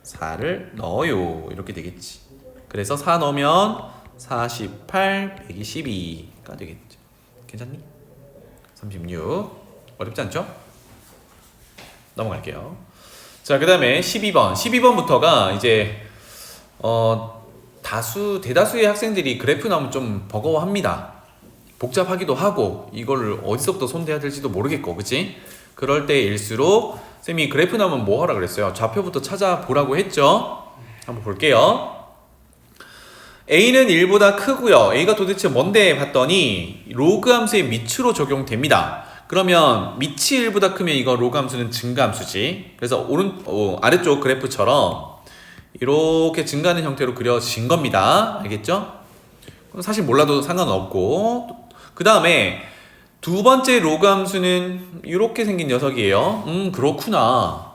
4를 넣어요. 이렇게 되겠지. 그래서 4 넣으면 48, 122가 되겠죠. 괜찮니? 36. 어렵지 않죠? 넘어갈게요. 자, 그 다음에 12번. 12번부터가 이제 대다수의 학생들이 그래프 나오면 좀 버거워합니다. 복잡하기도 하고 이걸 어디서부터 손대야 될지도 모르겠고, 그치? 그럴 때일수록 쌤이 그래프 나오면 뭐 하라 그랬어요? 좌표부터 찾아보라고 했죠? 한번 볼게요. A는 1보다 크고요. A가 도대체 뭔데 봤더니 로그 함수의 밑으로 적용됩니다. 그러면 밑이 1보다 크면 이거 로그 함수는 증가함수지. 그래서 아래쪽 그래프처럼 이렇게 증가하는 형태로 그려진 겁니다. 알겠죠? 그럼 사실 몰라도 상관없고, 그 다음에 두 번째 로그 함수는 이렇게 생긴 녀석이에요. 그렇구나.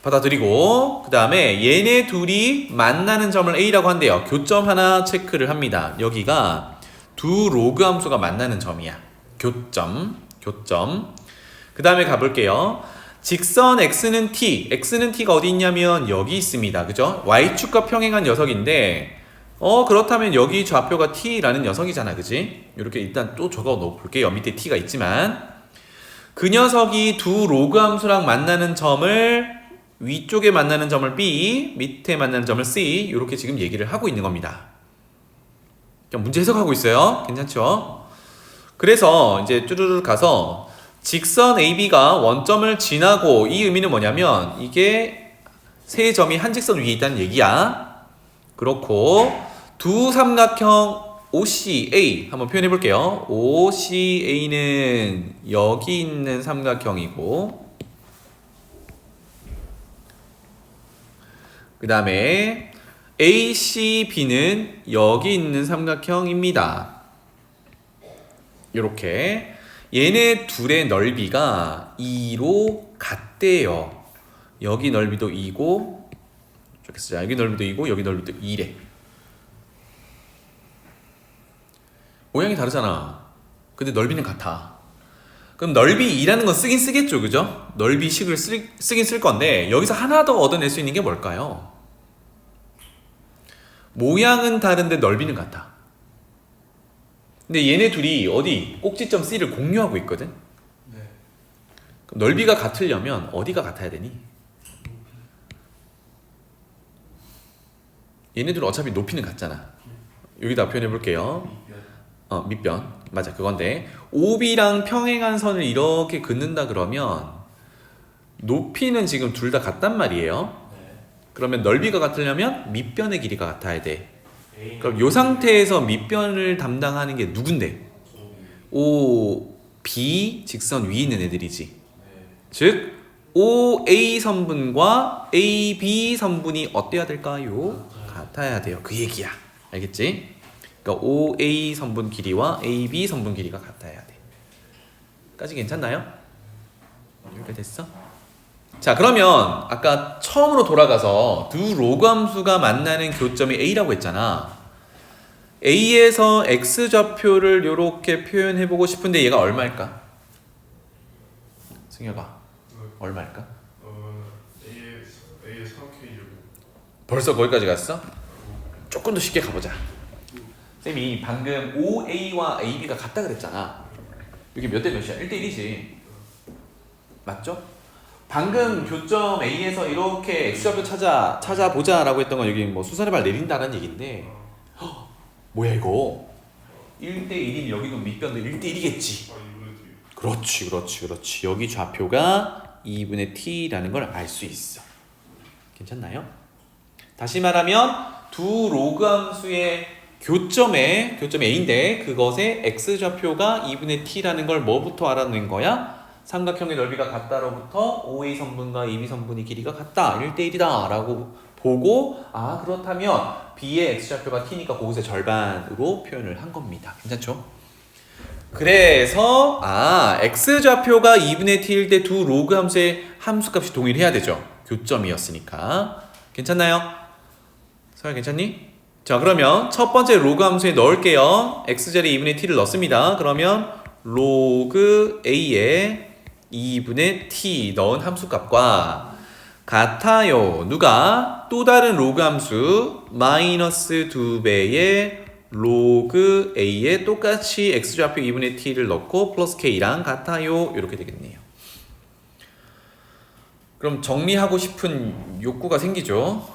받아들이고, 그 다음에 얘네 둘이 만나는 점을 A라고 한대요. 교점 하나 체크를 합니다. 여기가 두 로그 함수가 만나는 점이야. 교점. 그 다음에 가볼게요. 직선 x는 t가 어디 있냐면 여기 있습니다. 그죠? y축과 평행한 녀석인데 그렇다면 여기 좌표가 t라는 녀석이잖아, 그지? 이렇게 일단 또 적어 놓을게요. 밑에 t가 있지만 그 녀석이 두 로그 함수랑 만나는 점을 위쪽에 만나는 점을 b, 밑에 만나는 점을 c 이렇게 지금 얘기를 하고 있는 겁니다. 그냥 문제 해석하고 있어요. 괜찮죠? 그래서 이제 쭈르르 가서 직선 AB가 원점을 지나고 이 의미는 뭐냐면 이게 세 점이 한 직선 위에 있다는 얘기야. 그렇고 두 삼각형 OCA 한번 표현해 볼게요. OCA는 여기 있는 삼각형이고 그 다음에 ACB는 여기 있는 삼각형입니다. 이렇게 얘네 둘의 넓이가 2로 같대요. 여기 넓이도 2고 이렇게 쓰자. 여기 넓이도 2고 여기 넓이도 2래. 모양이 다르잖아. 근데 넓이는 같아. 그럼 넓이 2라는 건 쓰긴 쓰겠죠, 그죠? 넓이식을 쓰긴 쓸 건데 여기서 하나 더 얻어낼 수 있는 게 뭘까요? 모양은 다른데 넓이는 같아. 근데 얘네 둘이 어디 꼭지점 C를 공유하고 있거든? 네. 그럼 넓이가 같으려면 어디가 같아야 되니? 얘네들 어차피 높이는 같잖아. 여기다 표현해 볼게요. 밑변. 맞아, 그건데 OB랑 평행한 선을 이렇게 긋는다 그러면 높이는 지금 둘 다 같단 말이에요. 네. 그러면 넓이가 같으려면 밑변의 길이가 같아야 돼. A 그럼 이 상태에서 밑변을 담당하는 게 누군데? OB 직선 위에 있는 애들이지. 네. 즉 OA 선분과 AB 선분이 어때야 될까요? 같아야 돼요. 그 얘기야. 알겠지? 그러니까 OA 선분 길이와 AB 선분 길이가 같아야 돼. 까지 괜찮나요? 이렇게 됐어? 자, 그러면 아까 처음으로 돌아가서 두 로그 함수가 만나는 교점이 A라고 했잖아. A에서 X좌표를 이렇게 표현해보고 싶은데 얘가 얼마일까? 승혁아, 얼마일까? A의 3K 제곱. 벌써 거기까지 갔어? 조금 더 쉽게 가보자. 쌤이 방금 OA와 AB가 같다 그랬잖아. 여기 몇 대 몇이야? 1대1이지. 맞죠? 방금 교점 A에서 이렇게 X좌표 찾아보자 라고 했던 건 여기 뭐 수선의 발 내린다는 얘기인데 뭐야 이거? 1대1이면 여기도 밑변도 1대1이겠지. 그렇지. 여기 좌표가 2분의 t라는 걸 알 수 있어. 괜찮나요? 다시 말하면 두 로그 함수의 교점 A인데 그것의 x좌표가 2분의 t라는 걸 뭐부터 알아낸 거야? 삼각형의 넓이가 같다로부터 OA 선분과 AB 선분의 길이가 같다. 1대1이다 라고 보고 그렇다면 B의 x좌표가 t니까 그것의 절반으로 표현을 한 겁니다. 괜찮죠? 그래서 x좌표가 2분의 t일 때 두 로그 함수의 함수값이 동일해야 되죠. 교점이었으니까. 괜찮나요? 서야 괜찮니? 자, 그러면 첫 번째 로그 함수에 넣을게요. x자리에 2분의 t를 넣습니다. 그러면 로그 a에 2분의 t 넣은 함수값과 같아요. 누가? 또 다른 로그 함수 마이너스 2배의 로그 a에 똑같이 x좌표 2분의 t를 넣고 플러스 k랑 같아요. 이렇게 되겠네요. 그럼 정리하고 싶은 욕구가 생기죠.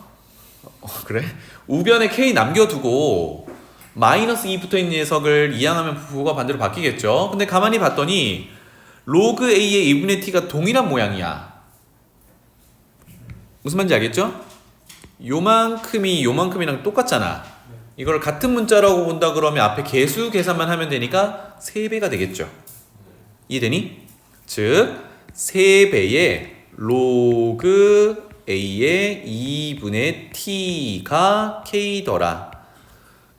그래? 우변에 k 남겨두고 마이너스 2 붙어있는 녀석을 이항하면 부호가 반대로 바뀌겠죠. 근데 가만히 봤더니 로그 a의 2분의 t가 동일한 모양이야. 무슨 말인지 알겠죠? 요만큼이랑 똑같잖아. 이걸 같은 문자라고 본다 그러면 앞에 개수 계산만 하면 되니까 3배가 되겠죠. 이해되니? 즉 3배의 로그 a의 2분의 t가 k더라.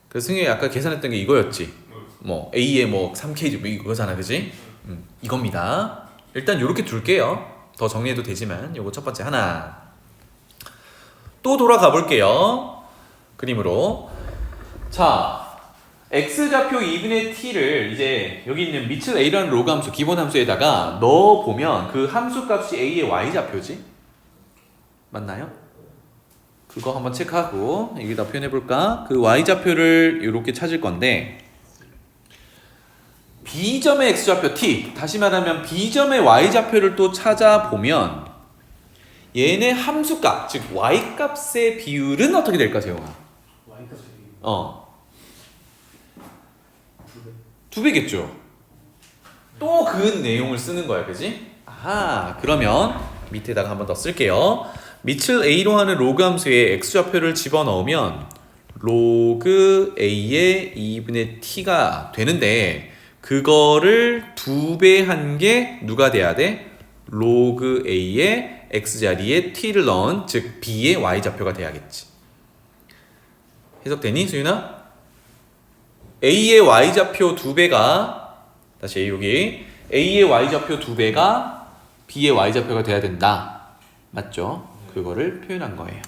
그래서 승현이 아까 계산했던 게 이거였지. 뭐 a의 뭐 3k 뭐 이거잖아, 그지? 이겁니다. 일단 요렇게 둘게요. 더 정리해도 되지만 요거 첫 번째 하나. 또 돌아가 볼게요. 그림으로. 자, x좌표 2분의 t를 이제 여기 있는 미칠 a라는 로그 함수 기본 함수에다가 넣어보면 그 함수 값이 a의 y좌표지? 맞나요? 그거 한번 체크하고 여기다 표현해 볼까? 그 y좌표를 이렇게 찾을 건데 B점의 x좌표 t, 다시 말하면 B점의 y좌표를 또 찾아보면 얘네 함수값, 즉 y값의 비율은 어떻게 될까, 재용아? Y값이 두 배겠죠. 또 그 내용을 쓰는 거야, 그지? 아하, 그러면 밑에다가 한 번 더 쓸게요. 밑을 a로 하는 로그 함수에 x좌표를 집어넣으면 로그 a의 2분의 t가 되는데 그거를 2배 한 게 누가 돼야 돼? 로그 a의 x자리에 t를 넣은 즉 b의 y좌표가 돼야겠지. 해석되니, 수윤아? a의 y좌표 2배가 다시 여기 a의 y좌표 2배가 b의 y좌표가 돼야 된다. 맞죠? 그거를 표현한 거예요.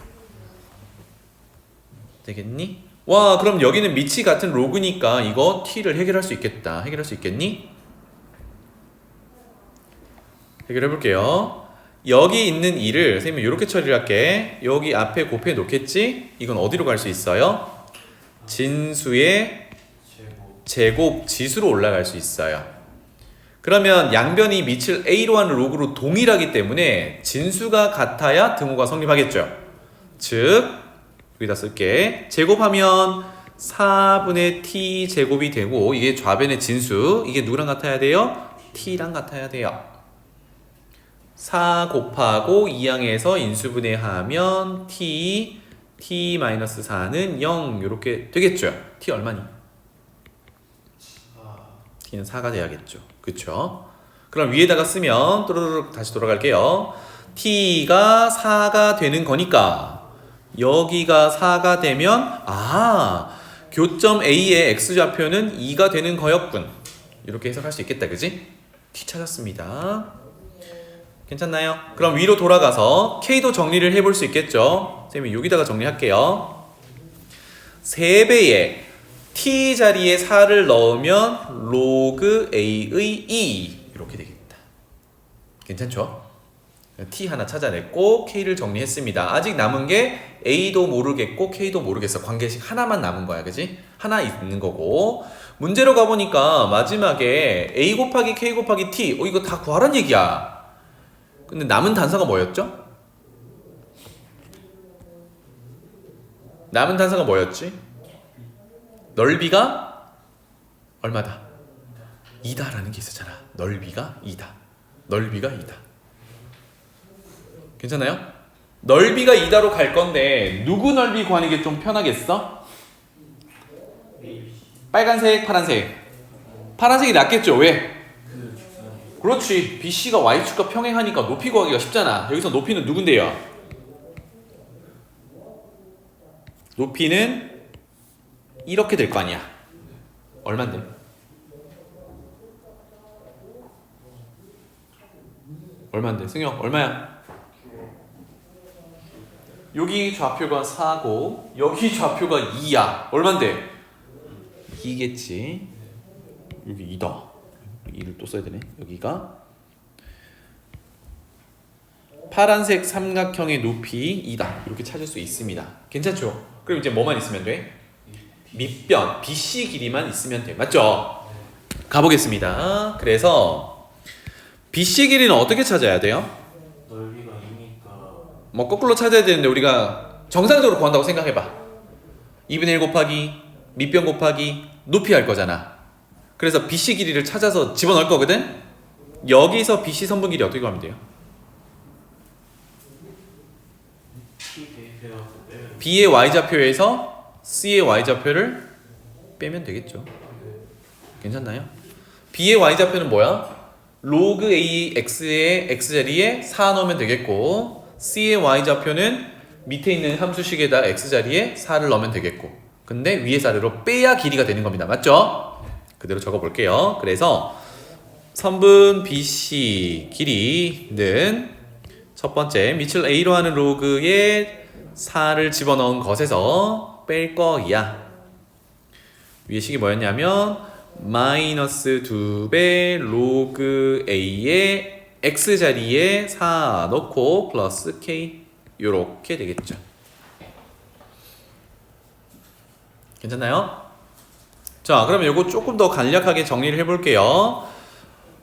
되겠니? 와, 그럼 여기는 밑이 같은 로그니까 이거 t를 해결할 수 있겠다. 해결할 수 있겠니? 해결해 볼게요. 여기 있는 2를 선생님이 이렇게 처리를 할게. 여기 앞에 곱해 놓겠지? 이건 어디로 갈 수 있어요? 진수의 제곱 지수로 올라갈 수 있어요. 그러면 양변이 밑을 a로 하는 로그로 동일하기 때문에 진수가 같아야 등호가 성립하겠죠. 즉 여기다 쓸게. 제곱하면 4분의 t 제곱이 되고 이게 좌변의 진수. 이게 누구랑 같아야 돼요? t랑 같아야 돼요. 4 곱하고 2항에서 인수분해하면 t-4는 0 이렇게 되겠죠. t 얼마니? t는 4가 돼야겠죠. 그쵸? 그럼 위에다가 쓰면 또르륵 다시 돌아갈게요. t가 4가 되는 거니까 여기가 4가 되면 교점 A의 x좌표는 2가 되는 거였군. 이렇게 해석할 수 있겠다. 그지? t 찾았습니다. 괜찮나요? 그럼 위로 돌아가서 K도 정리를 해볼 수 있겠죠? 선생님이 여기다가 정리할게요. 3배의 t 자리에 4를 넣으면 로그 a의 2 이렇게 되겠다. 괜찮죠? t 하나 찾아냈고 K를 정리했습니다. 아직 남은 게 A도 모르겠고 K도 모르겠어. 관계식 하나만 남은 거야. 그지? 하나 있는 거고 문제로 가보니까 마지막에 A 곱하기 K 곱하기 T 이거 다 구하란 얘기야. 근데 남은 단서가 뭐였죠? 남은 단서가 뭐였지? 넓이가 얼마다? 2다라는 게 있었잖아. 넓이가 2다. 넓이가 2다. 괜찮아요? 넓이가 2다로 갈 건데 누구 넓이 구하는 게 좀 편하겠어? 빨간색, 파란색. 파란색이 낫겠죠? 왜? 그렇지. BC가 Y축과 평행하니까 높이 구하기가 쉽잖아. 여기서 높이는 누군데요? 높이는 이렇게 될 거 아니야. 얼만데? 얼만데? 승혁 얼마야? 여기 좌표가 4고 여기 좌표가 2야. 얼만데? 2겠지. 여기 2다. 2를 또 써야 되네. 여기가 파란색 삼각형의 높이 2다. 이렇게 찾을 수 있습니다. 괜찮죠? 그럼 이제 뭐만 있으면 돼? 밑변 BC 길이만 있으면 돼. 맞죠? 가보겠습니다. 그래서 BC 길이는 어떻게 찾아야 돼요? 넓이가 2니까 뭐 거꾸로 찾아야 되는데 우리가 정상적으로 구한다고 생각해봐. 2분의 1 곱하기 밑변 곱하기 높이 할 거잖아. 그래서 BC 길이를 찾아서 집어넣을 거거든? 여기서 BC 선분 길이 어떻게 구하면 돼요? T 대입해갖고 빼면 B의 Y좌표에서 C의 Y좌표를 빼면 되겠죠. 괜찮나요? B의 Y좌표는 뭐야? 로그 A X의 X자리에 4 넣으면 되겠고 C의 Y좌표는 밑에 있는 함수식에다 X자리에 4를 넣으면 되겠고 근데 위에서 아래로 빼야 길이가 되는 겁니다. 맞죠? 그대로 적어볼게요. 그래서 선분 BC 길이는 첫 번째 밑을 A로 하는 로그에 4를 집어넣은 것에서 뺄 거야. 위에 식이 뭐였냐면 마이너스 2배 로그 A의 X자리에 4 넣고 플러스 K 요렇게 되겠죠. 괜찮나요? 자, 그러면 이거 조금 더 간략하게 정리를 해볼게요.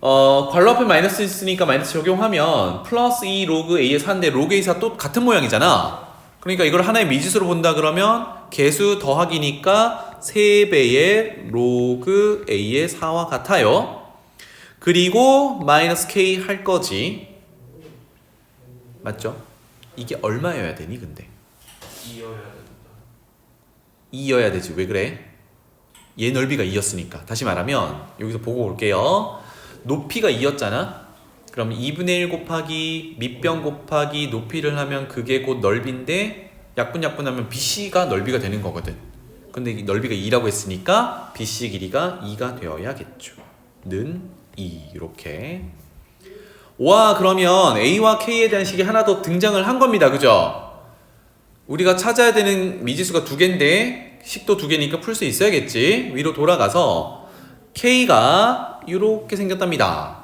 괄호 앞에 마이너스 있으니까 마이너스 적용하면 플러스 2 로그 A의 4인데 로그 A 4 또 같은 모양이잖아. 그러니까 이걸 하나의 미지수로 본다 그러면 개수 더하기니까 3배의 로그 A의 4와 같아요. 그리고 마이너스 K 할 거지. 맞죠? 이게 얼마여야 되니 근데? 2여야 된다. 2여야 되지. 왜 그래? 얘 넓이가 2였으니까. 다시 말하면 여기서 보고 올게요. 높이가 2였잖아. 그럼 2분의 1 곱하기 밑변 곱하기 높이를 하면 그게 곧 넓이인데 약분하면 BC가 넓이가 되는 거거든. 근데 이 넓이가 2라고 했으니까 BC 길이가 2가 되어야겠죠. 는 2 이렇게. 와, 그러면 A와 K에 대한 식이 하나 더 등장을 한 겁니다. 그죠? 우리가 찾아야 되는 미지수가 2개인데 식도 2개니까 풀 수 있어야겠지. 위로 돌아가서 K가 이렇게 생겼답니다.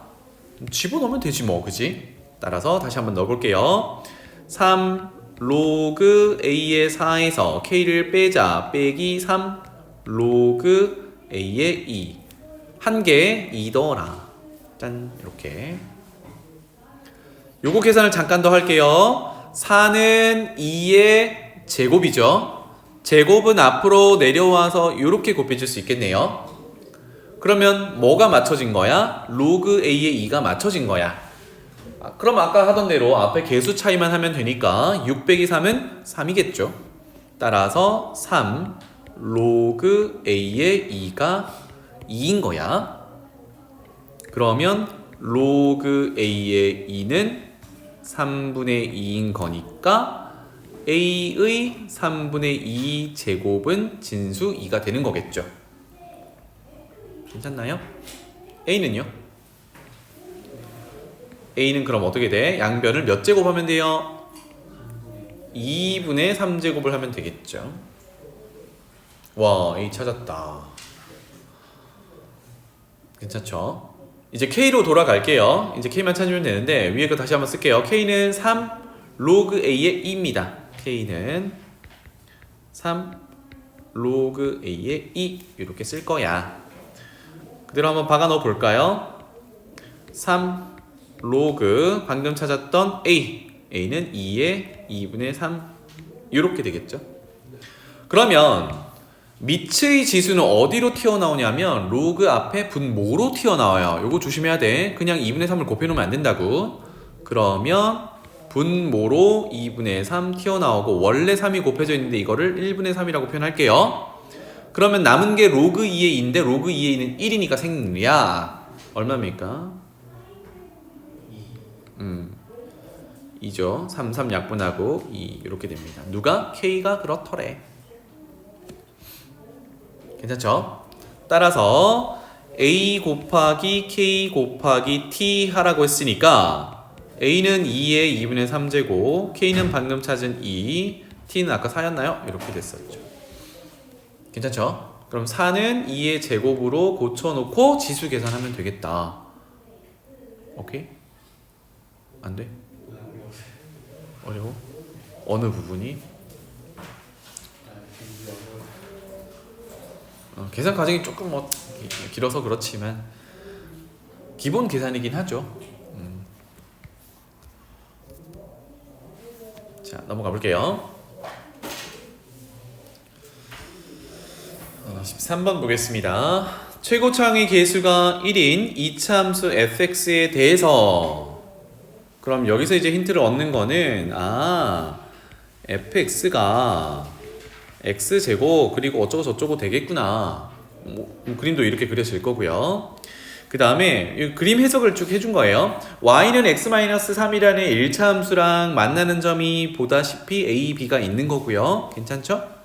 집어넣으면 되지 뭐, 그지? 따라서 다시 한번 넣어볼게요. 3 로그 A의 4에서 K를 빼자. 빼기 3 로그 A의 2. 한 개 2더라. 짠, 이렇게. 요거 계산을 잠깐 더 할게요. 4는 2의 제곱이죠. 제곱은 앞으로 내려와서 이렇게 곱해질 수 있겠네요. 그러면 뭐가 맞춰진 거야? 로그 A의 2가 맞춰진 거야. 그럼 아까 하던 대로 앞에 개수 차이만 하면 되니까 6 빼기 3은 3이겠죠. 따라서 3 로그 A의 2가 2인 거야. 그러면 로그 A의 2는 3분의 2인 거니까 A의 3분의 2 제곱은 진수 2가 되는 거겠죠. 괜찮나요? A는요? A는 그럼 어떻게 돼? 양변을 몇 제곱하면 돼요? 2분의 3제곱을 하면 되겠죠. 와, A 찾았다. 괜찮죠? 이제 K로 돌아갈게요. 이제 K만 찾으면 되는데 위에 거 다시 한번 쓸게요. K는 3 로그 A의 2입니다. K는 3 로그 A의 2 이렇게 쓸 거야. 그대로 한번 박아 넣어 볼까요? 3 로그 방금 찾았던 A는 2의 2분의 3 이렇게 되겠죠. 그러면 미츠의 지수는 어디로 튀어나오냐면 로그 앞에 분모로 튀어나와요. 요거 조심해야 돼. 그냥 2분의 3을 곱해놓으면 안 된다고. 그러면 분모로 2분의 3 튀어나오고 원래 3이 곱해져 있는데 이거를 1분의 3이라고 표현할게요. 그러면 남은 게 로그 2의 2인데 로그 2의 2는 1이니까 생략. 얼마입니까? 2죠. 3 약분하고 2 이렇게 됩니다. 누가? K가 그렇더래. 괜찮죠? 따라서 A 곱하기 K 곱하기 T 하라고 했으니까 A는 2의 2분의 3제곱, K는 방금 찾은 2, T는 아까 4였나요? 이렇게 됐었죠. 괜찮죠? 그럼 4는 2의 제곱으로 고쳐놓고 지수 계산하면 되겠다. 오케이? 안 돼? 어려워? 어느 부분이? 계산 과정이 조금 길어서 그렇지만 기본 계산이긴 하죠. 자, 넘어가 볼게요. 13번 보겠습니다. 최고차항의 개수가 1인 이차함수 fx에 대해서, 그럼 여기서 이제 힌트를 얻는 거는 fx가 x제곱 그리고 어쩌고 저쩌고 되겠구나. 그림도 이렇게 그려질 거고요. 그 다음에 그림 해석을 쭉 해준 거예요. y는 x-3이라는 1차 함수랑 만나는 점이 보다시피 a, b가 있는 거고요. 괜찮죠?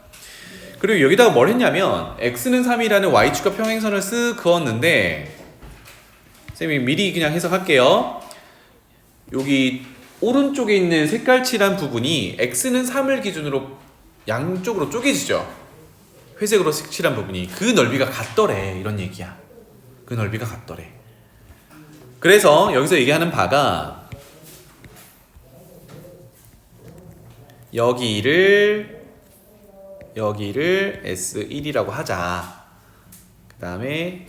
그리고 여기다가 뭘 했냐면 x는 3이라는 y축과 평행선을 쓱 그었는데, 쌤이 미리 그냥 해석할게요. 여기 오른쪽에 있는 색깔 칠한 부분이 x는 3을 기준으로 양쪽으로 쪼개지죠. 회색으로 칠한 부분이 그 넓이가 같더래, 이런 얘기야. 그 넓이가 같더래. 그래서 여기서 얘기하는 바가 여기를 여기를 S1이라고 하자. 그 다음에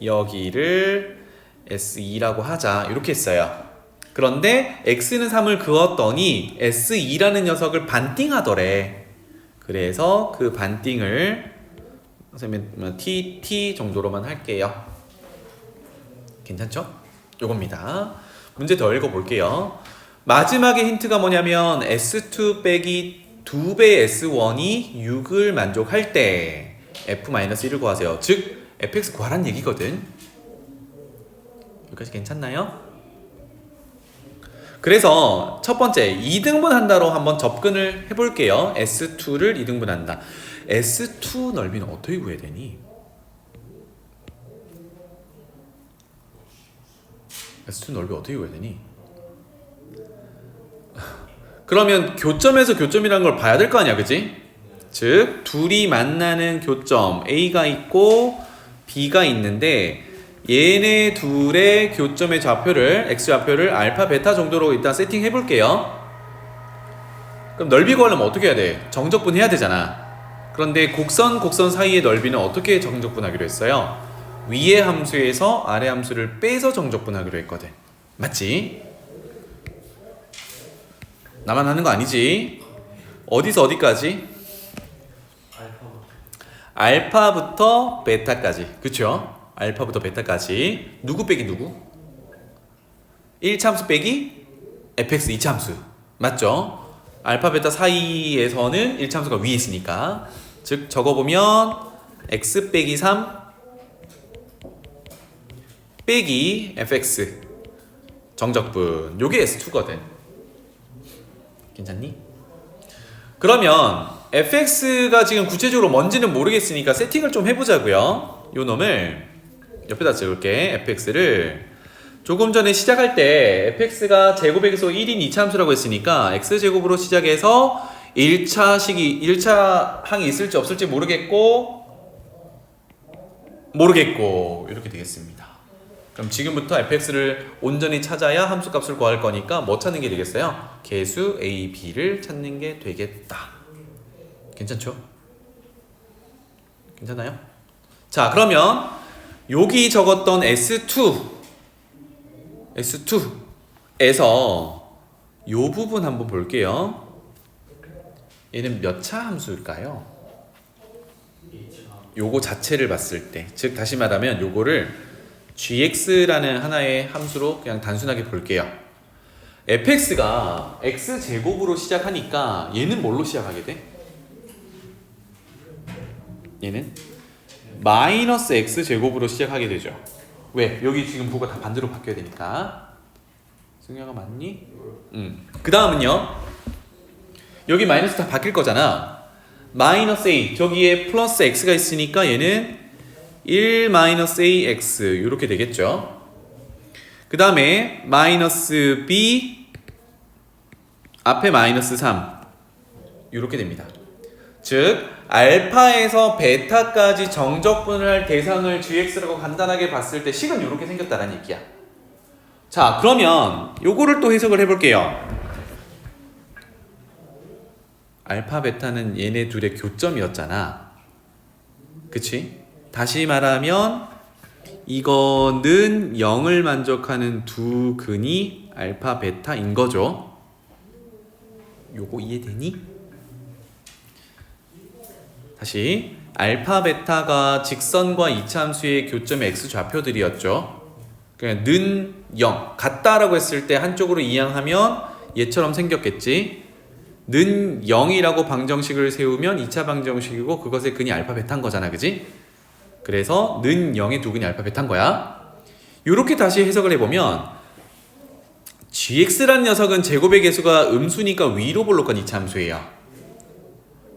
여기를 S2라고 하자. 이렇게 했어요. 그런데 X는 3을 그었더니 S2라는 녀석을 반띵하더래. 그래서 그 반띵을 선생님 TT 정도로만 할게요. 괜찮죠? 요겁니다. 문제 더 읽어볼게요. 마지막에 힌트가 뭐냐면 S2 빼기 2배 S1이 6을 만족할 때 F-1을 구하세요. 즉 fx 구하란 얘기거든. 여기까지 괜찮나요? 그래서 첫 번째 2등분 한다로 한번 접근을 해볼게요. S2를 2등분 한다. S2 넓이는 어떻게 구해야 되니? S2 넓이 어떻게 구해야 되니? 그러면 교점에서 교점이라는 걸 봐야 될 거 아니야, 그치? 즉 둘이 만나는 교점 A가 있고 B가 있는데 얘네 둘의 교점의 좌표를 X좌표를 알파 베타 정도로 일단 세팅해 볼게요. 그럼 넓이 구하려면 어떻게 해야 돼? 정적분 해야 되잖아. 그런데 곡선 사이의 넓이는 어떻게 정적분하기로 했어요? 위의 함수에서 아래 함수를 빼서 정적분하기로 했거든. 맞지? 나만 하는 거 아니지? 어디서 어디까지? 알파부터 베타까지. 그쵸? 알파부터 베타까지. 누구 빼기 누구? 1차함수 빼기 fx 2차함수. 맞죠? 알파 베타 사이에서는 1차함수가 위에 있으니까. 즉 적어보면 x 빼기 3 빼기 fx 정적분. 요게 S2거든. 괜찮니? 그러면 fx가 지금 구체적으로 뭔지는 모르겠으니까 세팅을 좀 해보자고요. 요 놈을 옆에다 적을게. fx를 조금 전에 시작할 때 fx가 제곱에서 1인 2차함수라고 했으니까 x제곱으로 시작해서 1차 항이 있을지 없을지 모르겠고 이렇게 되겠습니다. 그럼 지금부터 fx를 온전히 찾아야 함수값을 구할 거니까 뭐 찾는 게 되겠어요? 개수 a, b를 찾는 게 되겠다. 괜찮죠? 괜찮아요? 자, 그러면 여기 적었던 S2에서 요 부분 한번 볼게요. 얘는 몇 차 함수일까요? 요거 자체를 봤을 때, 즉 다시 말하면 요거를 gx라는 하나의 함수로 그냥 단순하게 볼게요. fx가 x제곱으로 시작하니까 얘는 뭘로 시작하게 돼? 얘는 마이너스 x제곱으로 시작하게 되죠. 왜? 여기 지금 부가 다 반대로 바뀌어야 되니까. 승혁아 맞니? 그 다음은요, 여기 마이너스 다 바뀔 거잖아. 마이너스 a, 저기에 플러스 x가 있으니까 얘는 1 마이너스 ax 이렇게 되겠죠. 그 다음에 마이너스 b 앞에 마이너스 3 이렇게 됩니다. 즉 알파에서 베타까지 정적분을 할 대상을 gx라고 간단하게 봤을 때 식은 이렇게 생겼다는 얘기야. 자, 그러면 요거를 또 해석을 해볼게요. 알파 베타는 얘네 둘의 교점이었잖아. 그치? 다시 말하면 이거는 0을 만족하는 두 근이 알파 베타인 거죠. 요거 이해되니? 다시 알파 베타가 직선과 이차함수의 교점의 x 좌표들이었죠. 그냥 는 0 같다라고 했을 때 한쪽으로 이항하면 얘처럼 생겼겠지. 는 0이라고 방정식을 세우면 2차 방정식이고 그것의 근이 알파 베타인 거잖아, 그지? 그래서 는 0의 두 근이 알파 베타인 거야. 요렇게 다시 해석을 해보면 gx라는 녀석은 제곱의 개수가 음수니까 위로 볼록한 이차함수예요.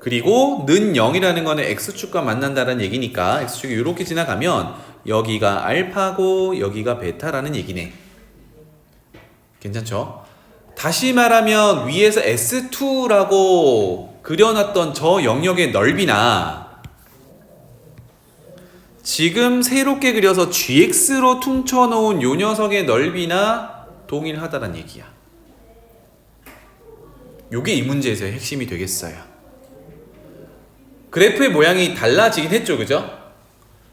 그리고 는 0이라는 거는 x축과 만난다는 얘기니까 x축이 이렇게 지나가면 여기가 알파고 여기가 베타라는 얘기네. 괜찮죠? 다시 말하면 위에서 S2라고 그려놨던 저 영역의 넓이나 지금 새롭게 그려서 GX로 퉁쳐놓은 요 녀석의 넓이나 동일하다는 얘기야. 요게 이 문제에서의 핵심이 되겠어요. 그래프의 모양이 달라지긴 했죠, 그죠?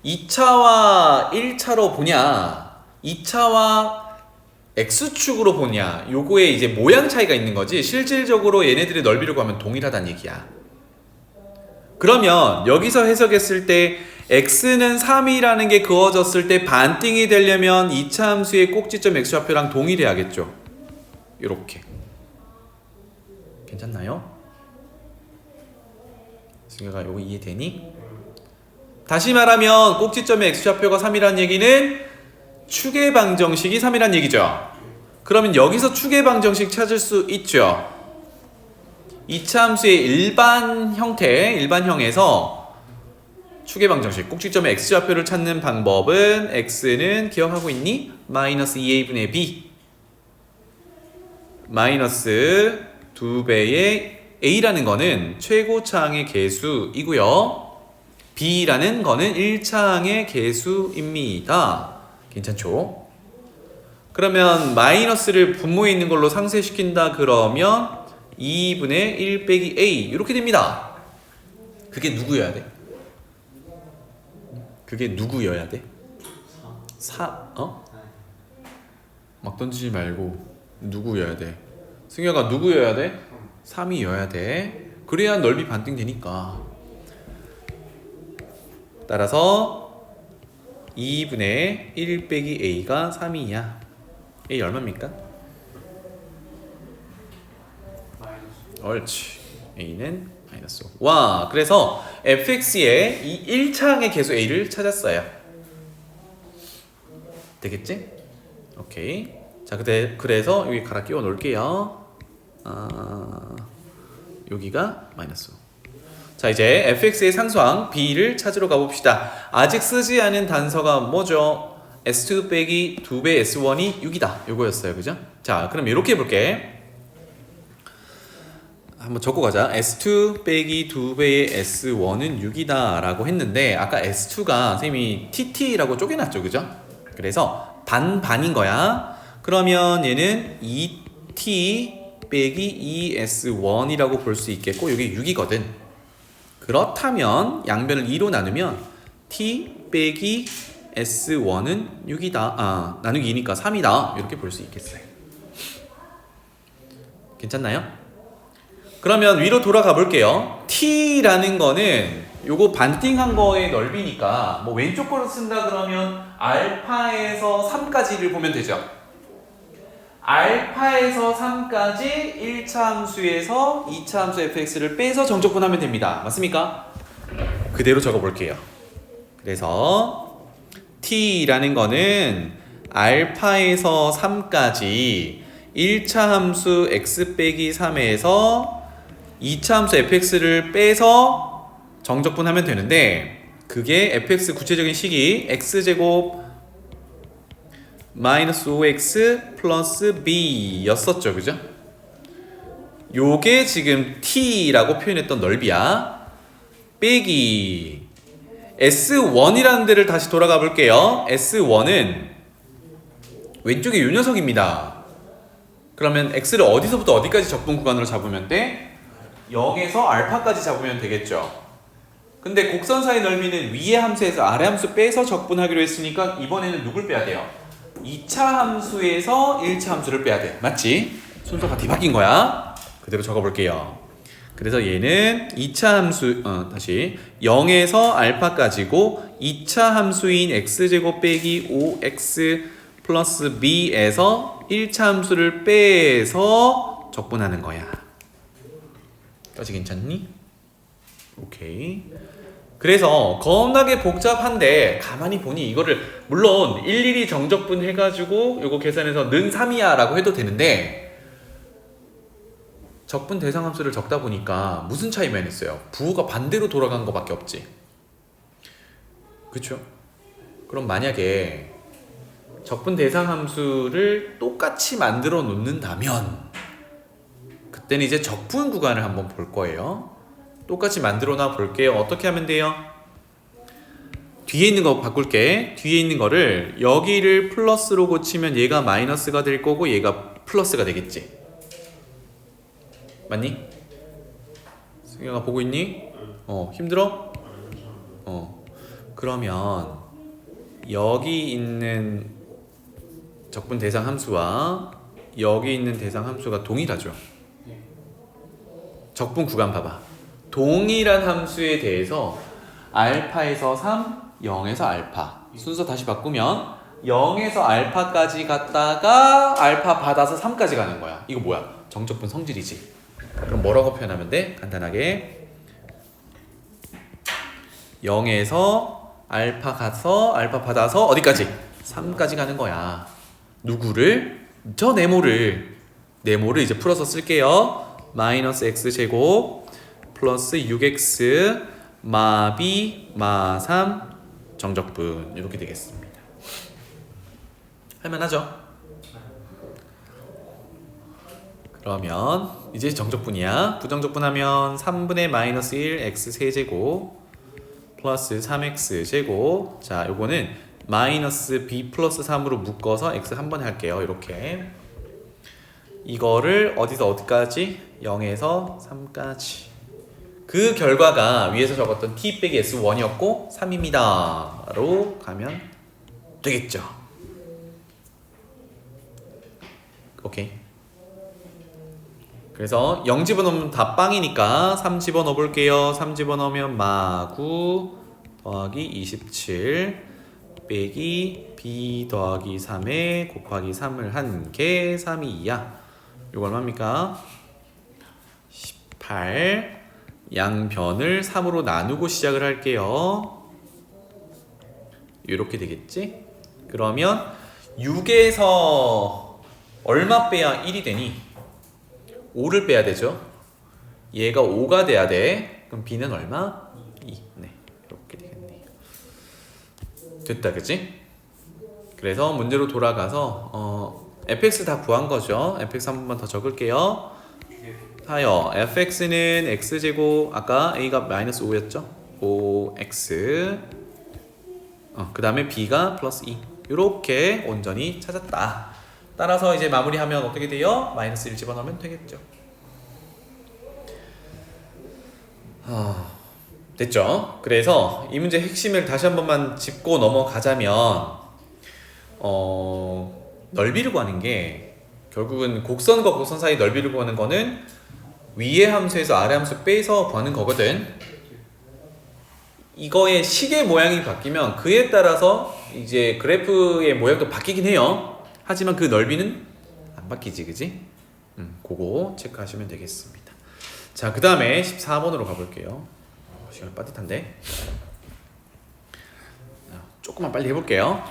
2차와 1차로 보냐, 2차와 X축으로 보냐, 요거에 이제 모양 차이가 있는 거지, 실질적으로 얘네들의 넓이를 구하면 동일하다는 얘기야. 그러면 여기서 해석했을 때 x는 3이라는 게 그어졌을 때 반띵이 되려면 2차 함수의 꼭지점 x좌표랑 동일해야겠죠. 요렇게. 괜찮나요? 승혁아 요거 이해되니? 다시 말하면 꼭지점의 x좌표가 3이라는 얘기는 축의 방정식이 3이라는 얘기죠. 그러면 여기서 축의 방정식 찾을 수 있죠. 2차 함수의 일반 형태, 일반형에서 축의 방정식, 꼭지점의 x좌표를 찾는 방법은 x는 기억하고 있니? 마이너스 2a분의 b 마이너스 2배의 a라는 거는 최고차항의 개수이고요. b라는 거는 1차항의 개수입니다. 괜찮죠? 그러면 마이너스를 분모에 있는 걸로 상쇄시킨다 그러면 2분의 1 빼기 a 이렇게 됩니다. 그게 누구여야 돼? 그게 누구여야 돼? 4 막 던지지 말고 누구여야 돼? 승혁아 누구여야 돼? 3이여야 돼. 그래야 넓이 반띵 되니까. 따라서 2분의 1 빼기 a가 3이야. a 얼마입니까? 옳지. a는 마이너스 5. 와, 그래서 fx의 이 1차항의 개수 a를 찾았어요. 되겠지? 오케이. 자, 그래서 여기 갈아 끼워 놓을게요. 여기가 마이너스 5. 자, 이제 fx의 상수항 b를 찾으러 가봅시다. 아직 쓰지 않은 단서가 뭐죠? s2 빼기 2배 s1이 6이다. 요거였어요. 그죠? 자, 그럼 이렇게 해볼게. 한번 적고 가자. S2 빼기 2배의 S1은 6이다 라고 했는데 아까 S2가 선생님이 TT라고 쪼개놨죠. 그죠? 그래서 반반인 거야. 그러면 얘는 2T 빼기 2S1이라고 볼 수 있겠고 이게 6이거든. 그렇다면 양변을 2로 나누면 T 빼기 S1은 6이다. 나누기 2니까 3이다. 이렇게 볼 수 있겠어요. 괜찮나요? 그러면 위로 돌아가 볼게요. t라는 거는 요거 반띵한 거의 넓이니까 뭐 왼쪽 거로 쓴다 그러면 알파에서 3까지를 보면 되죠. 알파에서 3까지 1차 함수에서 2차 함수 fx를 빼서 정적분하면 됩니다. 맞습니까? 그대로 적어 볼게요. 그래서 t라는 거는 알파에서 3까지 1차 함수 x 빼기 3에서 2차 함수 fx를 빼서 정적분하면 되는데 그게 fx 구체적인 식이 x제곱 마이너스 5x 플러스 b 였었죠. 그죠? 요게 지금 t라고 표현했던 넓이야. 빼기 S1이라는 데를 다시 돌아가 볼게요. S1은 왼쪽에 요 녀석입니다. 그러면 x를 어디서부터 어디까지 적분 구간으로 잡으면 돼? 0에서 알파까지 잡으면 되겠죠. 근데 곡선사의 넓이는 위의 함수에서 아래 함수 빼서 적분하기로 했으니까 이번에는 누굴 빼야 돼요? 2차 함수에서 1차 함수를 빼야 돼. 맞지? 순서가 뒤바뀐 거야. 그대로 적어볼게요. 그래서 얘는 2차 함수 다시 0에서 알파까지고 2차 함수인 x제곱 빼기 5x 플러스 b에서 1차 함수를 빼서 적분하는 거야. 까지 괜찮니? 오케이. 그래서 겁나게 복잡한데 가만히 보니 이거를 물론 일일이 정적분 해가지고 요거 계산해서 는 3이야 라고 해도 되는데 적분 대상 함수를 적다 보니까 무슨 차이만 있어요? 부호가 반대로 돌아간 거밖에 없지. 그쵸? 그럼 만약에 적분 대상 함수를 똑같이 만들어 놓는다면 그때는 이제 적분 구간을 한번 볼 거예요. 똑같이 만들어 놔 볼게요. 어떻게 하면 돼요? 뒤에 있는 거 바꿀게. 뒤에 있는 거를 여기를 플러스로 고치면 얘가 마이너스가 될 거고 얘가 플러스가 되겠지. 맞니? 승혁아 보고 있니? 힘들어? 그러면 여기 있는 적분 대상 함수와 여기 있는 대상 함수가 동일하죠. 적분 구간 봐봐. 동일한 함수에 대해서 알파에서 3, 0에서 알파. 순서 다시 바꾸면 0에서 알파까지 갔다가 알파 받아서 3까지 가는 거야. 이거 뭐야? 정적분 성질이지. 그럼 뭐라고 표현하면 돼? 간단하게 0에서 알파 가서 알파 받아서 어디까지? 3까지 가는 거야. 누구를? 저 네모를 이제 풀어서 쓸게요. 마이너스 x제곱 플러스 6x 마비 마3 정적분 이렇게 되겠습니다. 할만하죠? 그러면 이제 정적분이야. 부정적분 하면 3분의 마이너스 1 x 세제곱 플러스 3x 제곱. 자, 요거는 마이너스 b 플러스 3으로 묶어서 x 한 번에 할게요. 이렇게 이거를 어디서 어디까지? 0에서 3까지. 그 결과가 위에서 적었던 t 빼기 s1이었고 3입니다 로 가면 되겠죠. 오케이. 그래서 0 집어넣으면 다 빵이니까 3 집어넣어 볼게요. 3 집어넣으면 마9 더하기 27 빼기 b 더하기 3에 곱하기 3을 한 개 3이 2야. 이거 얼마입니까? 18. 양변을 3으로 나누고 시작을 할게요. 이렇게 되겠지? 그러면 6에서 얼마 빼야 1이 되니? 5를 빼야 되죠. 얘가 5가 돼야 돼. 그럼 b는 얼마? 2. 네, 이렇게 되겠네요. 됐다, 그치? 그래서 문제로 돌아가서 fx 다 구한 거죠. fx 한 번만 더 적을게요. 하여 fx는 x제곱, 아까 a가 마이너스 5였죠? 5x 그 다음에 b가 플러스 2 이렇게 온전히 찾았다. 따라서 이제 마무리하면 어떻게 돼요? 마이너스 1 집어넣으면 되겠죠. 됐죠? 그래서 이 문제 핵심을 다시 한 번만 짚고 넘어가자면 넓이를 구하는 게 결국은 곡선과 곡선 사이 넓이를 구하는 거는 위의 함수에서 아래 함수 빼서 구하는 거거든. 이거의 시계 모양이 바뀌면 그에 따라서 이제 그래프의 모양도 바뀌긴 해요. 하지만 그 넓이는 안 바뀌지, 그지? 그거 체크하시면 되겠습니다. 자, 그 다음에 14번으로 가볼게요. 시간 빠듯한데. 조금만 빨리 해볼게요.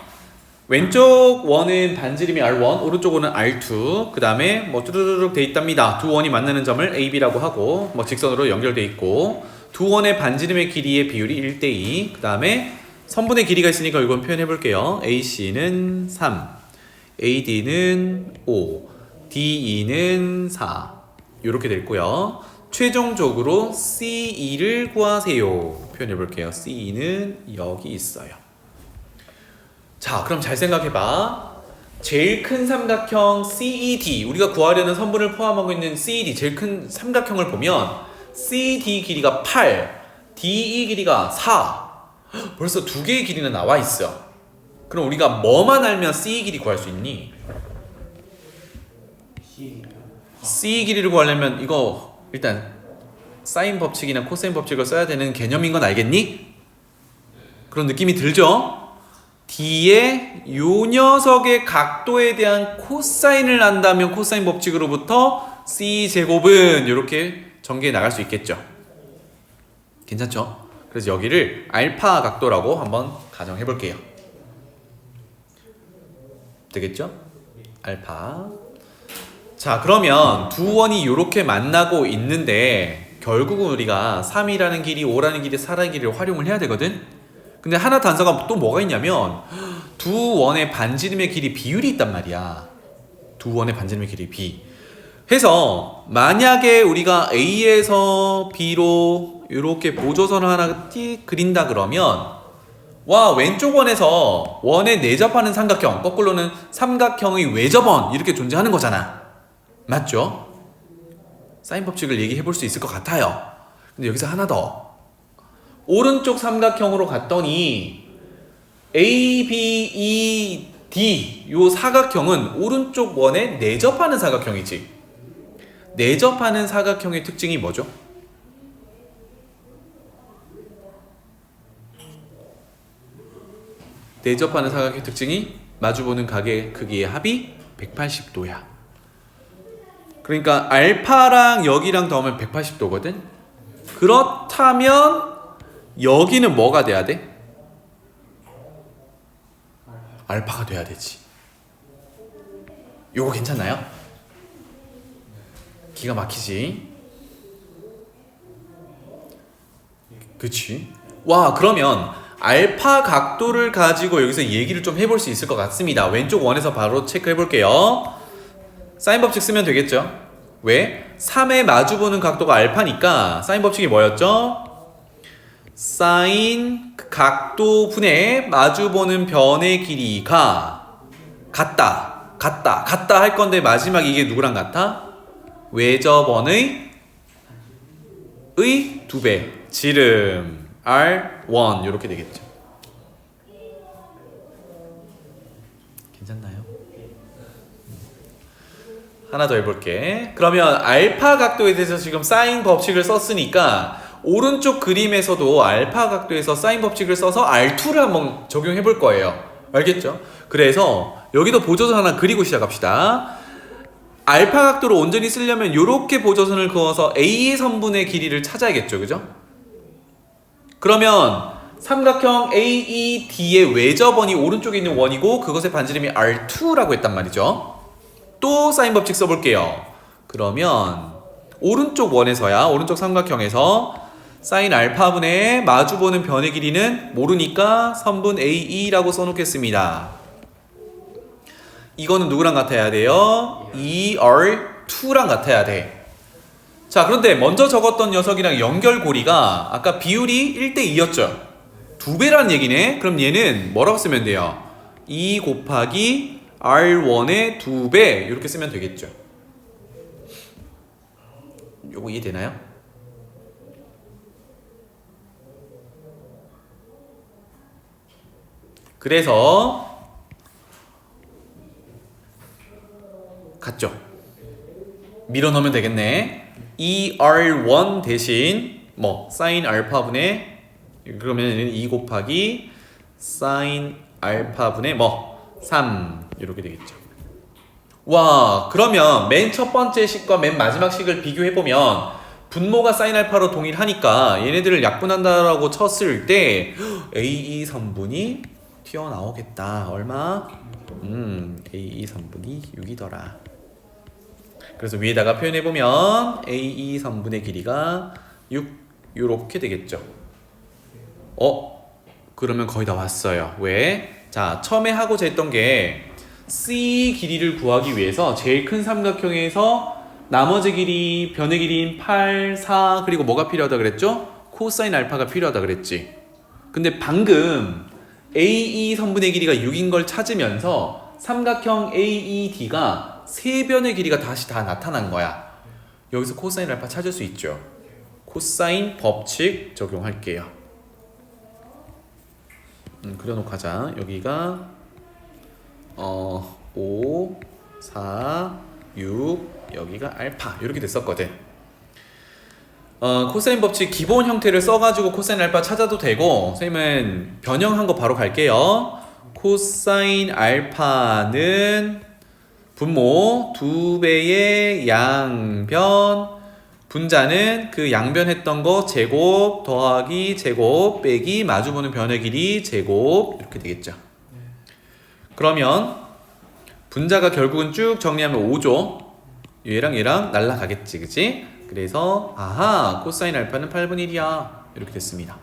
왼쪽 원은 반지름이 R1, 오른쪽 원은 R2. 그 다음에 뭐 뚜루루룩 돼 있답니다. 두 원이 만나는 점을 AB라고 하고 뭐 직선으로 연결돼 있고 두 원의 반지름의 길이의 비율이 1대2. 그 다음에 선분의 길이가 있으니까 이건 표현해 볼게요. AC는 3, AD는 5, DE는 4 이렇게 됐고요. 최종적으로 CE를 구하세요. 표현해 볼게요. CE는 여기 있어요. 자, 그럼 잘 생각해봐. 제일 큰 삼각형 CED, 우리가 구하려는 선분을 포함하고 있는 CED 제일 큰 삼각형을 보면 CD 길이가 8, DE 길이가 4. 벌써 두 개의 길이는 나와 있어. 그럼 우리가 뭐만 알면 CE 길이 구할 수 있니? CE 길이를 구하려면 이거 일단 사인 법칙이나 코사인 법칙을 써야 되는 개념인 건 알겠니? 그런 느낌이 들죠? D의 요 녀석의 각도에 대한 코사인을 안다면 코사인 법칙으로부터 C제곱은 이렇게 전개해 나갈 수 있겠죠. 괜찮죠? 그래서 여기를 알파 각도라고 한번 가정해 볼게요. 되겠죠? 알파. 자, 그러면 두 원이 이렇게 만나고 있는데 결국은 우리가 3이라는 길이, 5라는 길이, 4라는 길이를 활용을 해야 되거든? 근데 하나 단서가 또 뭐가 있냐면 두 원의 반지름의 길이 비율이 있단 말이야. 두 원의 반지름의 길이 B. 해서 만약에 우리가 A에서 B로 이렇게 보조선을 하나 그린다 그러면 와, 왼쪽 원에서 원에 내접하는 삼각형, 거꾸로는 삼각형의 외접원 이렇게 존재하는 거잖아. 맞죠? 사인 법칙을 얘기해 볼 수 있을 것 같아요. 근데 여기서 하나 더. 오른쪽 삼각형으로 갔더니 A, B, E, D 요 사각형은 오른쪽 원에 내접하는 사각형이지. 내접하는 사각형의 특징이 뭐죠? 내접하는 사각형의 특징이 마주보는 각의 크기의 합이 180도야. 그러니까 알파랑 여기랑 더하면 180도거든. 그렇다면 여기는 뭐가 돼야 돼? 알파가 돼야 되지. 요거 괜찮나요? 기가 막히지? 그치? 와, 그러면 알파 각도를 가지고 여기서 얘기를 좀 해볼 수 있을 것 같습니다. 왼쪽 원에서 바로 체크해 볼게요. 사인 법칙 쓰면 되겠죠? 왜? 3에 마주보는 각도가 알파니까 사인 법칙이 뭐였죠? 사인 각도 분의 마주보는 변의 길이가 같다 할 건데 마지막 이게 누구랑 같아? 외접원의 2배 지름 R1 이렇게 되겠죠. 괜찮나요? 하나 더 해볼게. 그러면 알파 각도에 대해서 지금 사인 법칙을 썼으니까 오른쪽 그림에서도 알파 각도에서 사인 법칙을 써서 R2를 한번 적용해 볼 거예요. 알겠죠? 그래서 여기도 보조선 하나 그리고 시작합시다. 알파 각도로 온전히 쓰려면 이렇게 보조선을 그어서 A의 선분의 길이를 찾아야겠죠. 그죠? 그러면 삼각형 AED의 외접원이 오른쪽에 있는 원이고 그것의 반지름이 R2라고 했단 말이죠. 또 사인 법칙 써볼게요. 그러면 오른쪽 원에서야 오른쪽 삼각형에서 사인 알파분의 마주보는 변의 길이는 모르니까 선분 AE라고 써놓겠습니다. 이거는 누구랑 같아야 돼요? ER2랑 같아야 돼. 자, 그런데 먼저 적었던 녀석이랑 연결고리가 아까 비율이 1대2였죠. 2배라는 얘기네. 그럼 얘는 뭐라고 쓰면 돼요? 2 곱하기 R1의 2배 이렇게 쓰면 되겠죠. 요거 이해되나요? 그래서 같죠? 밀어넣으면 되겠네. ER1 대신 뭐 사인 알파분의 그러면 2 곱하기 사인 알파분의 뭐 3 이렇게 되겠죠. 와, 그러면 맨 첫 번째 식과 맨 마지막 식을 비교해보면 분모가 사인 알파로 동일하니까 얘네들을 약분한다라고 쳤을 때 AE 선분이 튀어나오겠다. 얼마? AE 선분이 6이더라. 그래서 위에다가 표현해보면 AE 선분의 길이가 6 요렇게 되겠죠. 그러면 거의 다 왔어요. 왜? 자, 처음에 하고자 했던 게 C 길이를 구하기 위해서 제일 큰 삼각형에서 나머지 길이, 변의 길이인 8, 4 그리고 뭐가 필요하다 그랬죠? 코사인 알파가 필요하다 그랬지. 근데 방금 AE 선분의 길이가 6인 걸 찾으면서 삼각형 AED가 세 변의 길이가 다시 다 나타난 거야. 여기서 코사인 알파 찾을 수 있죠. 코사인 법칙 적용할게요. 그려놓고 하자. 여기가 5, 4, 6 여기가 알파 이렇게 됐었거든. 코사인 법칙 기본 형태를 써가지고 코사인 알파 찾아도 되고 선생님은 변형한 거 바로 갈게요. 코사인 알파는 분모 2배의 양변 분자는 그 양변했던 거 제곱 더하기 제곱 빼기 마주보는 변의 길이 제곱 이렇게 되겠죠. 그러면 분자가 결국은 쭉 정리하면 5죠. 얘랑 얘랑 날라가겠지, 그치? 그래서 아하, 코사인 알파는 8분의 1이야 이렇게 됐습니다.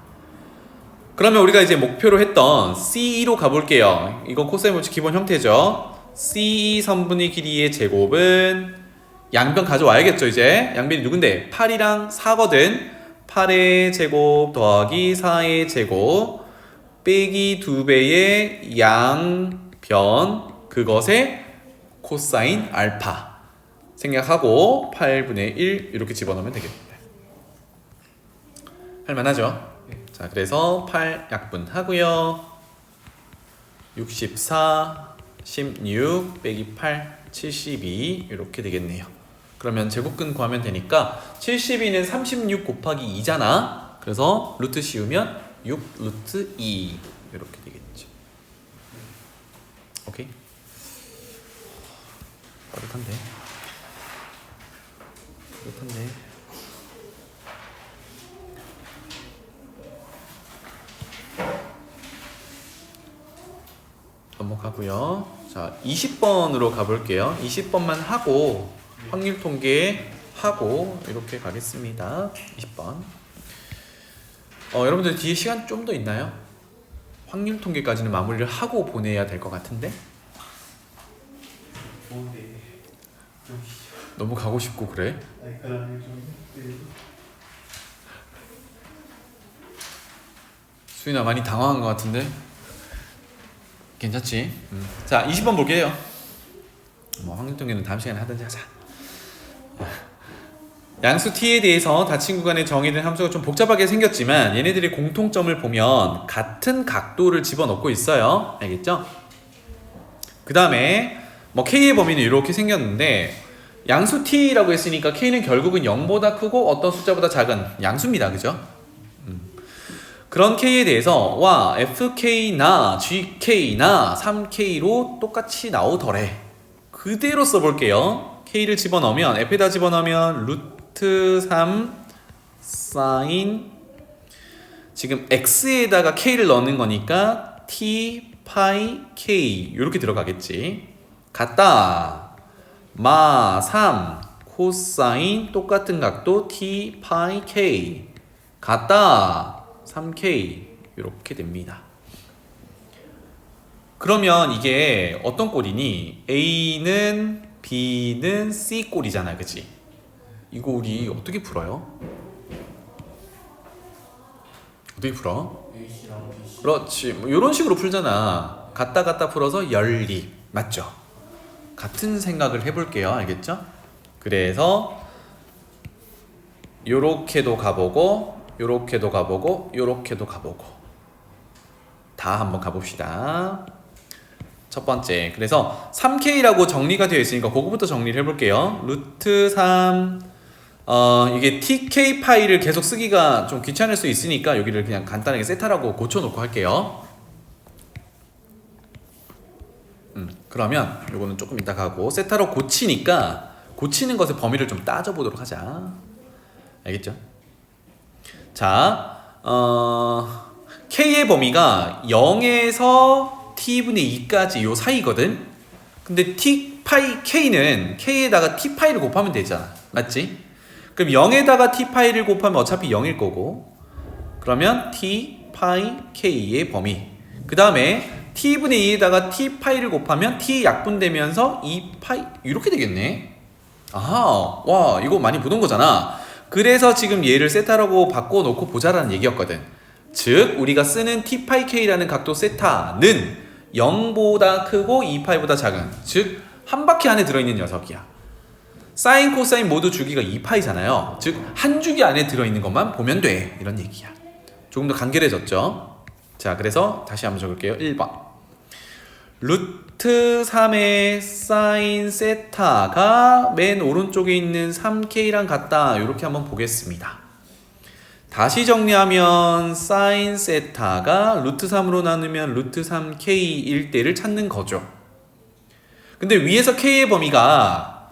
그러면 우리가 이제 목표로 했던 C2로 가볼게요. 이건 코사인 법칙 기본 형태죠. C2 선분의 길이의 제곱은 양변 가져와야겠죠. 이제 양변이 누군데? 8이랑 4거든. 8의 제곱 더하기 4의 제곱 빼기 2배의 양변 그것의 코사인 알파 생략하고 8분의 1 이렇게 집어넣으면 되겠습니다. 할만하죠? 자, 그래서 8 약분하고요. 64, 16 빼기 8, 72 이렇게 되겠네요. 그러면 제곱근 구하면 되니까 72는 36 곱하기 2잖아. 그래서 루트 씌우면 6 루트 2 이렇게 되겠죠. 오케이? 빠듯한데. 넘어가고요. 자, 20번으로 가볼게요. 20번만 하고 확률 통계 하고 이렇게 가겠습니다. 20번. 여러분들 뒤에 시간 좀 더 있나요? 확률 통계까지는 마무리를 하고 보내야 될 것 같은데 좋은데 좀 너무 가고 싶고 그래? 날카로운 좀 수인아 많이 당황한 것 같은데 괜찮지? 자, 20번 볼게요. 뭐 확률 통계는 다음 시간에 하든지 하자. 양수 t에 대해서 닫힌 구간에 정의된 함수가 좀 복잡하게 생겼지만 얘네들의 공통점을 보면 같은 각도를 집어넣고 있어요. 알겠죠? 그 다음에 뭐 k의 범위는 이렇게 생겼는데 양수 t라고 했으니까 k는 결국은 0보다 크고 어떤 숫자보다 작은 양수입니다. 그죠? 그런 k에 대해서 와 fk나 gk나 3k로 똑같이 나오더래. 그대로 써볼게요. k를 집어넣으면 f에다 집어넣으면 루트 3 사인 지금 x에다가 k를 넣는 거니까 t 파이 k 이렇게 들어가겠지. 같다 마 3 코사인 똑같은 각도 t 파이 k 같다 3k 이렇게 됩니다. 그러면 이게 어떤 꼴이니? A는 B는 C 꼴이잖아, 그치? 이거 우리 어떻게 풀어요? 어떻게 풀어? A씨랑 B씨 그렇지, 뭐 이런 식으로 풀잖아. 갖다 풀어서 연립, 맞죠? 같은 생각을 해볼게요, 알겠죠? 그래서 요렇게도 가보고 요렇게도 가보고 요렇게도 가보고 다 한번 가봅시다. 첫 번째, 그래서 3K라고 정리가 되어 있으니까 그거부터 정리를 해볼게요. 루트 3 이게 TK 파이를 계속 쓰기가 좀 귀찮을 수 있으니까 여기를 그냥 간단하게 세타라고 고쳐놓고 할게요. 그러면 요거는 조금 이따 가고 세타로 고치니까 고치는 것의 범위를 좀 따져보도록 하자. 알겠죠? 자, K의 범위가 0에서 T분의 2까지 요 사이거든? 근데 T 파이 K는 K에다가 T 파이를 곱하면 되잖아. 맞지? 그럼 0에다가 T 파이를 곱하면 어차피 0일 거고 그러면 T 파이 K의 범위 그 다음에 T분의 2에다가 T 파이를 곱하면 T 약분되면서 2 파이 이렇게 되겠네. 아하, 와 이거 많이 보던 거잖아. 그래서 지금 얘를 세타라고 바꿔놓고 보자라는 얘기였거든. 즉 우리가 쓰는 T파이 K라는 각도 세타는 0보다 크고 2파이보다 작은 즉 한 바퀴 안에 들어있는 녀석이야. 사인 코사인 모두 주기가 2파이잖아요. 즉 한 주기 안에 들어있는 것만 보면 돼 이런 얘기야. 조금 더 간결해졌죠? 자, 그래서 다시 한번 적을게요. 1번 루트 3의 사인 세타가 맨 오른쪽에 있는 3K랑 같다. 이렇게 한번 보겠습니다. 다시 정리하면 사인 세타가 루트 3으로 나누면 루트 3K일 때를 찾는 거죠. 근데 위에서 K의 범위가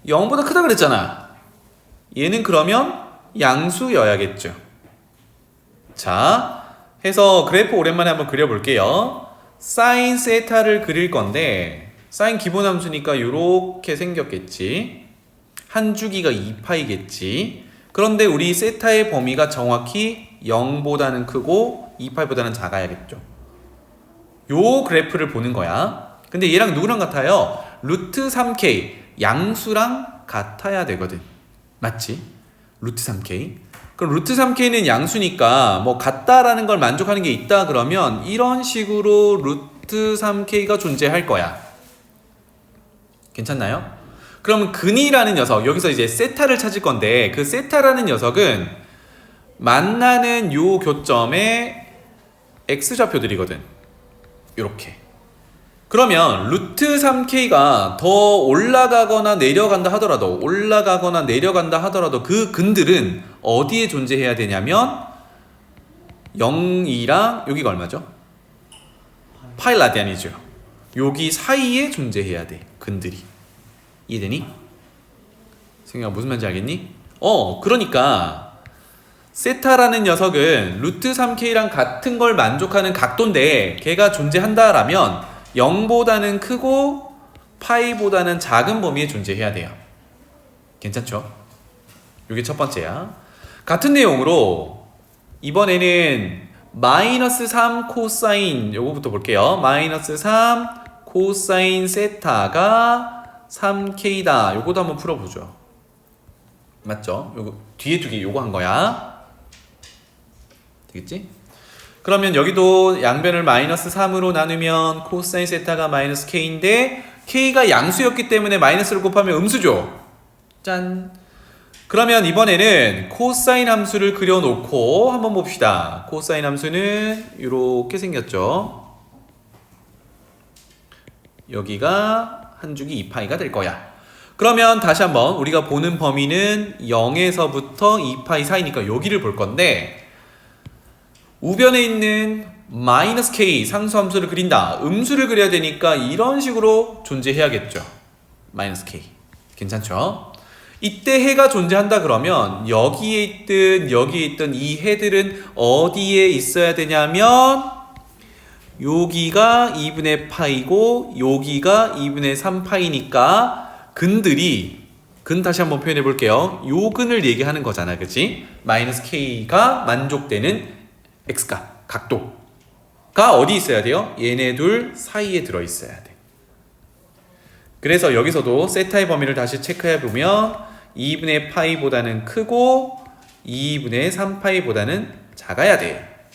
0보다 크다 그랬잖아. 얘는 그러면 양수여야겠죠. 자, 해서 그래프 오랜만에 한번 그려볼게요. 사인 세타를 그릴 건데 사인 기본함수니까 이렇게 생겼겠지. 한 주기가 2파이겠지. 그런데 우리 세타의 범위가 정확히 0보다는 크고 2파이보다는 작아야겠죠. 요 그래프를 보는 거야. 근데 얘랑 누구랑 같아요? 루트 3K 양수랑 같아야 되거든. 맞지? 루트 3K. 그럼 루트 3K는 양수니까 뭐 같다라는 걸 만족하는 게 있다 그러면 이런 식으로 루트 3K가 존재할 거야. 괜찮나요? 그러면 근이라는 녀석, 여기서 이제 세타를 찾을 건데 그 세타라는 녀석은 만나는 요 교점에 x좌표들이거든. 요렇게. 그러면 루트 3k가 더 올라가거나 내려간다 하더라도 그 근들은 어디에 존재해야 되냐면 0이랑 여기가 얼마죠? 파이 라디안이죠. 여기 사이에 존재해야 돼. 근들이. 이해되니? 생각 무슨 말인지 알겠니? 그러니까 세타라는 녀석은 루트 3k랑 같은 걸 만족하는 각도인데 걔가 존재한다라면 0보다는 크고 파이보다는 작은 범위에 존재해야 돼요. 괜찮죠? 이게 첫 번째야. 같은 내용으로 이번에는 마이너스 3 코사인 요거부터 볼게요. 마이너스 3 코사인 세타가 3k다. 요거도 한번 풀어보죠. 맞죠? 요거 뒤에 두 개 요거 한 거야. 되겠지? 그러면 여기도 양변을 마이너스 3으로 나누면 코사인 세타가 마이너스 k인데 k가 양수였기 때문에 마이너스를 곱하면 음수죠. 짠. 그러면 이번에는 코사인 함수를 그려놓고 한번 봅시다. 코사인 함수는 이렇게 생겼죠. 여기가 한 주기 2파이가 될 거야. 그러면 다시 한번 우리가 보는 범위는 0에서부터 2파이 사이니까 여기를 볼 건데 우변에 있는 마이너스 k 상수함수를 그린다. 음수를 그려야 되니까 이런 식으로 존재해야겠죠. 마이너스 k. 괜찮죠? 이때 해가 존재한다 그러면 여기에 있든 이 해들은 어디에 있어야 되냐면 여기가 2분의 파이고 여기가 2분의 3파이니까 근 다시 한번 표현해 볼게요. 요 근을 얘기하는 거잖아. 그치? 마이너스 k가 만족되는 x값, 각도가 어디 있어야 돼요? 얘네 둘 사이에 들어있어야 돼. 그래서 여기서도 세타의 범위를 다시 체크해 보면 2분의 파이보다는 크고 2분의 3파이보다는 작아야 돼.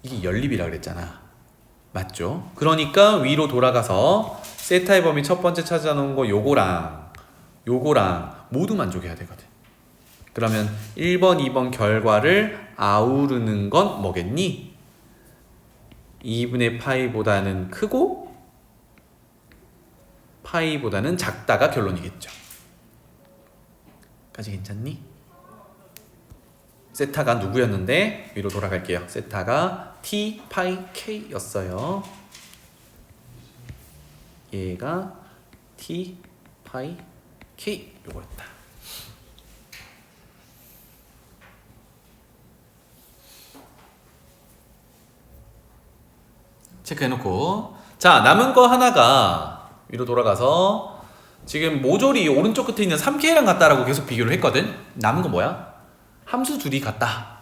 이게 연립이라 그랬잖아. 맞죠? 그러니까 위로 돌아가서 세타의 범위 첫 번째 찾아놓은 거 요거랑 모두 만족해야 되거든. 그러면 1번, 2번 결과를 아우르는 건 뭐겠니? 2분의 파이보다는 크고 파이보다는 작다가 결론이겠죠. 까지 괜찮니? 세타가 누구였는데 위로 돌아갈게요. 세타가 t 파이 k 였어요. 얘가 t 파이 k 요거였다. 체크해놓고 자 남은 거 하나가 위로 돌아가서 지금 모조리 오른쪽 끝에 있는 3K랑 같다라고 계속 비교를 했거든. 남은 거 뭐야? 함수 둘이 같다.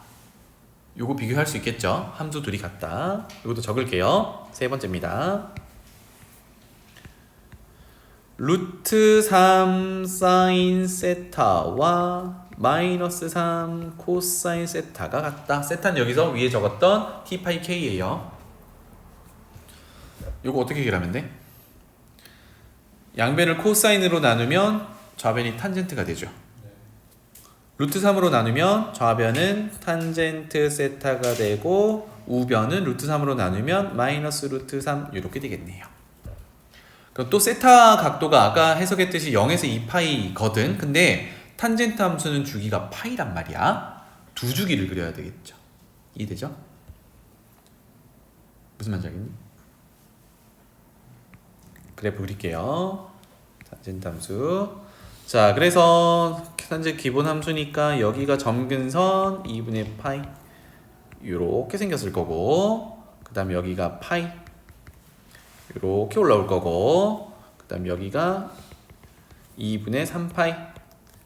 요거 비교할 수 있겠죠. 함수 둘이 같다. 요것도 적을게요. 세 번째입니다. 루트 3 사인 세타와 마이너스 3 코사인 세타가 같다. 세타는 여기서 위에 적었던 t 파이 k예요. 요거 어떻게 해결하면 돼? 양변을 코사인으로 나누면 좌변이 탄젠트가 되죠. 루트 3으로 나누면 좌변은 탄젠트 세타가 되고 우변은 루트 3으로 나누면 마이너스 루트 3 이렇게 되겠네요. 그럼 또 세타 각도가 아까 해석했듯이 0에서 2파이거든. 근데 탄젠트 함수는 주기가 파이란 말이야. 두 주기를 그려야 되겠죠. 이해되죠? 무슨 말인지 알겠니? 그래프 그릴게요. 탄젠트 함수. 자, 그래서 탄젠트 기본 함수니까 여기가 점근선 2분의 파이 이렇게 생겼을 거고, 그 다음에 여기가 파이 이렇게 올라올 거고, 그 다음에 여기가 2분의 3파이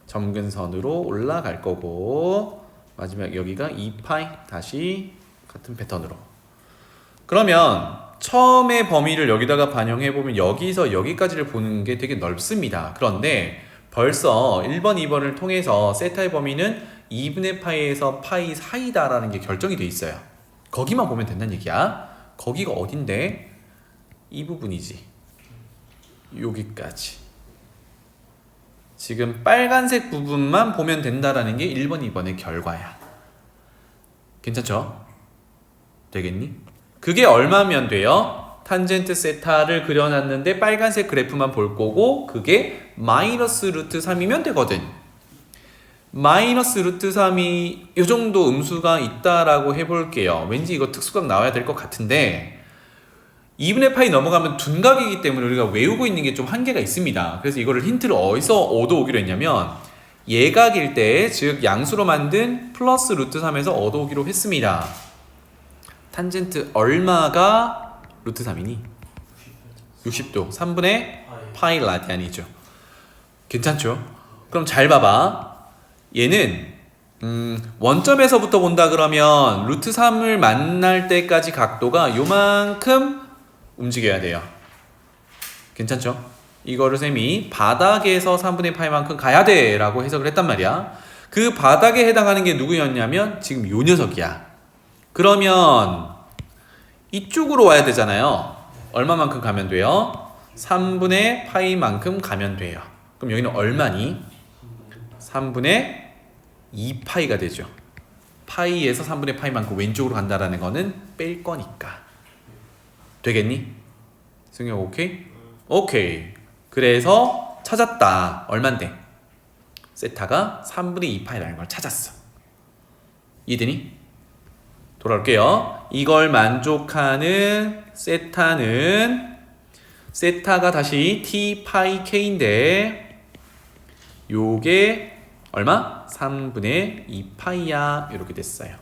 점근선으로 올라갈 거고, 마지막 여기가 2파이 다시 같은 패턴으로. 그러면 처음에 범위를 여기다가 반영해보면 여기서 여기까지를 보는 게 되게 넓습니다. 그런데 벌써 1번, 2번을 통해서 세타의 범위는 2분의 파이에서 파이 사이다라는 게 결정이 돼 있어요. 거기만 보면 된다는 얘기야. 거기가 어딘데? 이 부분이지. 여기까지. 지금 빨간색 부분만 보면 된다라는 게 1번, 2번의 결과야. 괜찮죠? 되겠니? 그게 얼마면 돼요? 탄젠트 세타를 그려놨는데 빨간색 그래프만 볼 거고 그게 마이너스 루트 3이면 되거든. 마이너스 루트 3이 이 정도 음수가 있다라고 해볼게요. 왠지 이거 특수각 나와야 될 것 같은데 2분의 파이 넘어가면 둔각이기 때문에 우리가 외우고 있는 게 좀 한계가 있습니다. 그래서 이거를 힌트를 어디서 얻어오기로 했냐면 예각일 때, 즉 양수로 만든 플러스 루트 3에서 얻어오기로 했습니다. 탄젠트 얼마가 루트 3이니? 60도 3분의 파이 라디안이죠. 괜찮죠? 그럼 잘 봐봐. 얘는 원점에서부터 본다 그러면 루트 3을 만날 때까지 각도가 요만큼 움직여야 돼요. 괜찮죠? 이거를 쌤이 바닥에서 3분의 파이만큼 가야 돼 라고 해석을 했단 말이야. 그 바닥에 해당하는 게 누구였냐면 지금 요 녀석이야. 그러면 이쪽으로 와야 되잖아요. 얼마만큼 가면 돼요? 3분의 파이만큼 가면 돼요. 그럼 여기는 얼마니? 3분의 2파이가 되죠. 파이에서 3분의 파이만큼 왼쪽으로 간다라는 거는 뺄 거니까. 되겠니? 승혁 오케이? 오케이. 그래서 찾았다. 얼만데? 세타가 3분의 2파이라는 걸 찾았어. 이해되니? 돌아올게요. 이걸 만족하는 세타가 다시 t 파이 k인데 요게 얼마? 3분의 2파이야. 이렇게 됐어요.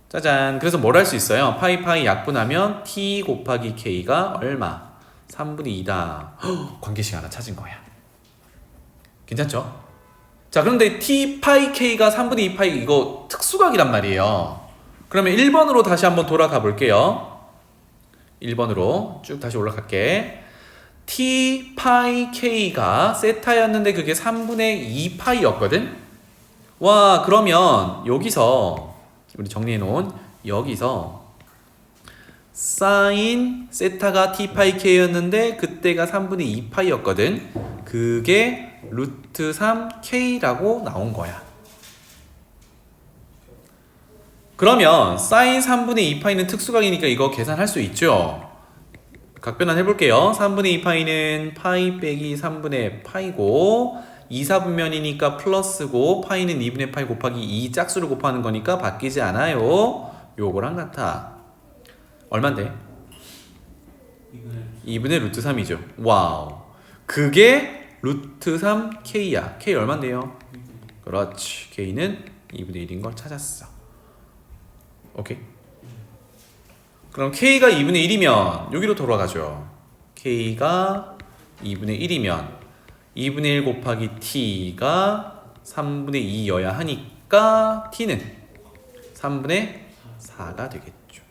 짜잔. 그래서 뭘 할 수 있어요? 파이 약분하면 t 곱하기 k가 얼마? 3분의 2다. 관계식 하나 찾은 거야. 괜찮죠? 자, 그런데 t 파이 k가 3분의 2파이 이거 특수각이란 말이에요. 그러면 1번으로 다시 한번 돌아가 볼게요. 1번으로 쭉 다시 올라갈게. t 파이 k가 세타였는데 그게 3분의 2파이였거든? 와, 그러면 여기서 우리 정리해 놓은 여기서 사인 세타가 t 파이 k였는데 그때가 3분의 2파이였거든. 그게 루트 3k라고 나온 거야. 그러면 사인 3분의 2파이는 특수각이니까 이거 계산할 수 있죠. 각변환 해볼게요. 3분의 2파이는 파이 빼기 3분의 파이고 2사분면이니까 플러스고 파이는 2분의 파이 곱하기 2 짝수를 곱하는 거니까 바뀌지 않아요. 요거랑 같아. 얼만데? 2분의 루트 3이죠. 와우. 그게 루트 3k야. k 얼만데요? 그렇지. k는 2분의 1인 걸 찾았어. 오케이. 그럼 k가 2분의 1이면 여기로 돌아가죠. k가 2분의 1이면 2분의 1 곱하기 t가 3분의 2여야 하니까 t는 3분의 4가 되겠죠.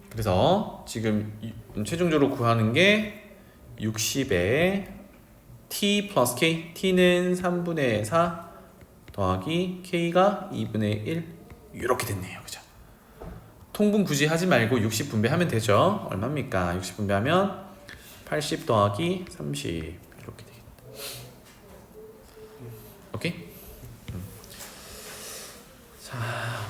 그래서 지금 최종적으로 구하는 게 60에 t 플러스 k, t는 3분의 4 더하기 k가 2분의 1 이렇게 됐네요. 그죠? 통분 굳이 하지 말고 60 분배하면 되죠. 얼마입니까? 60 분배하면 80 더하기 30 이렇게 되겠다. 오케이? 자,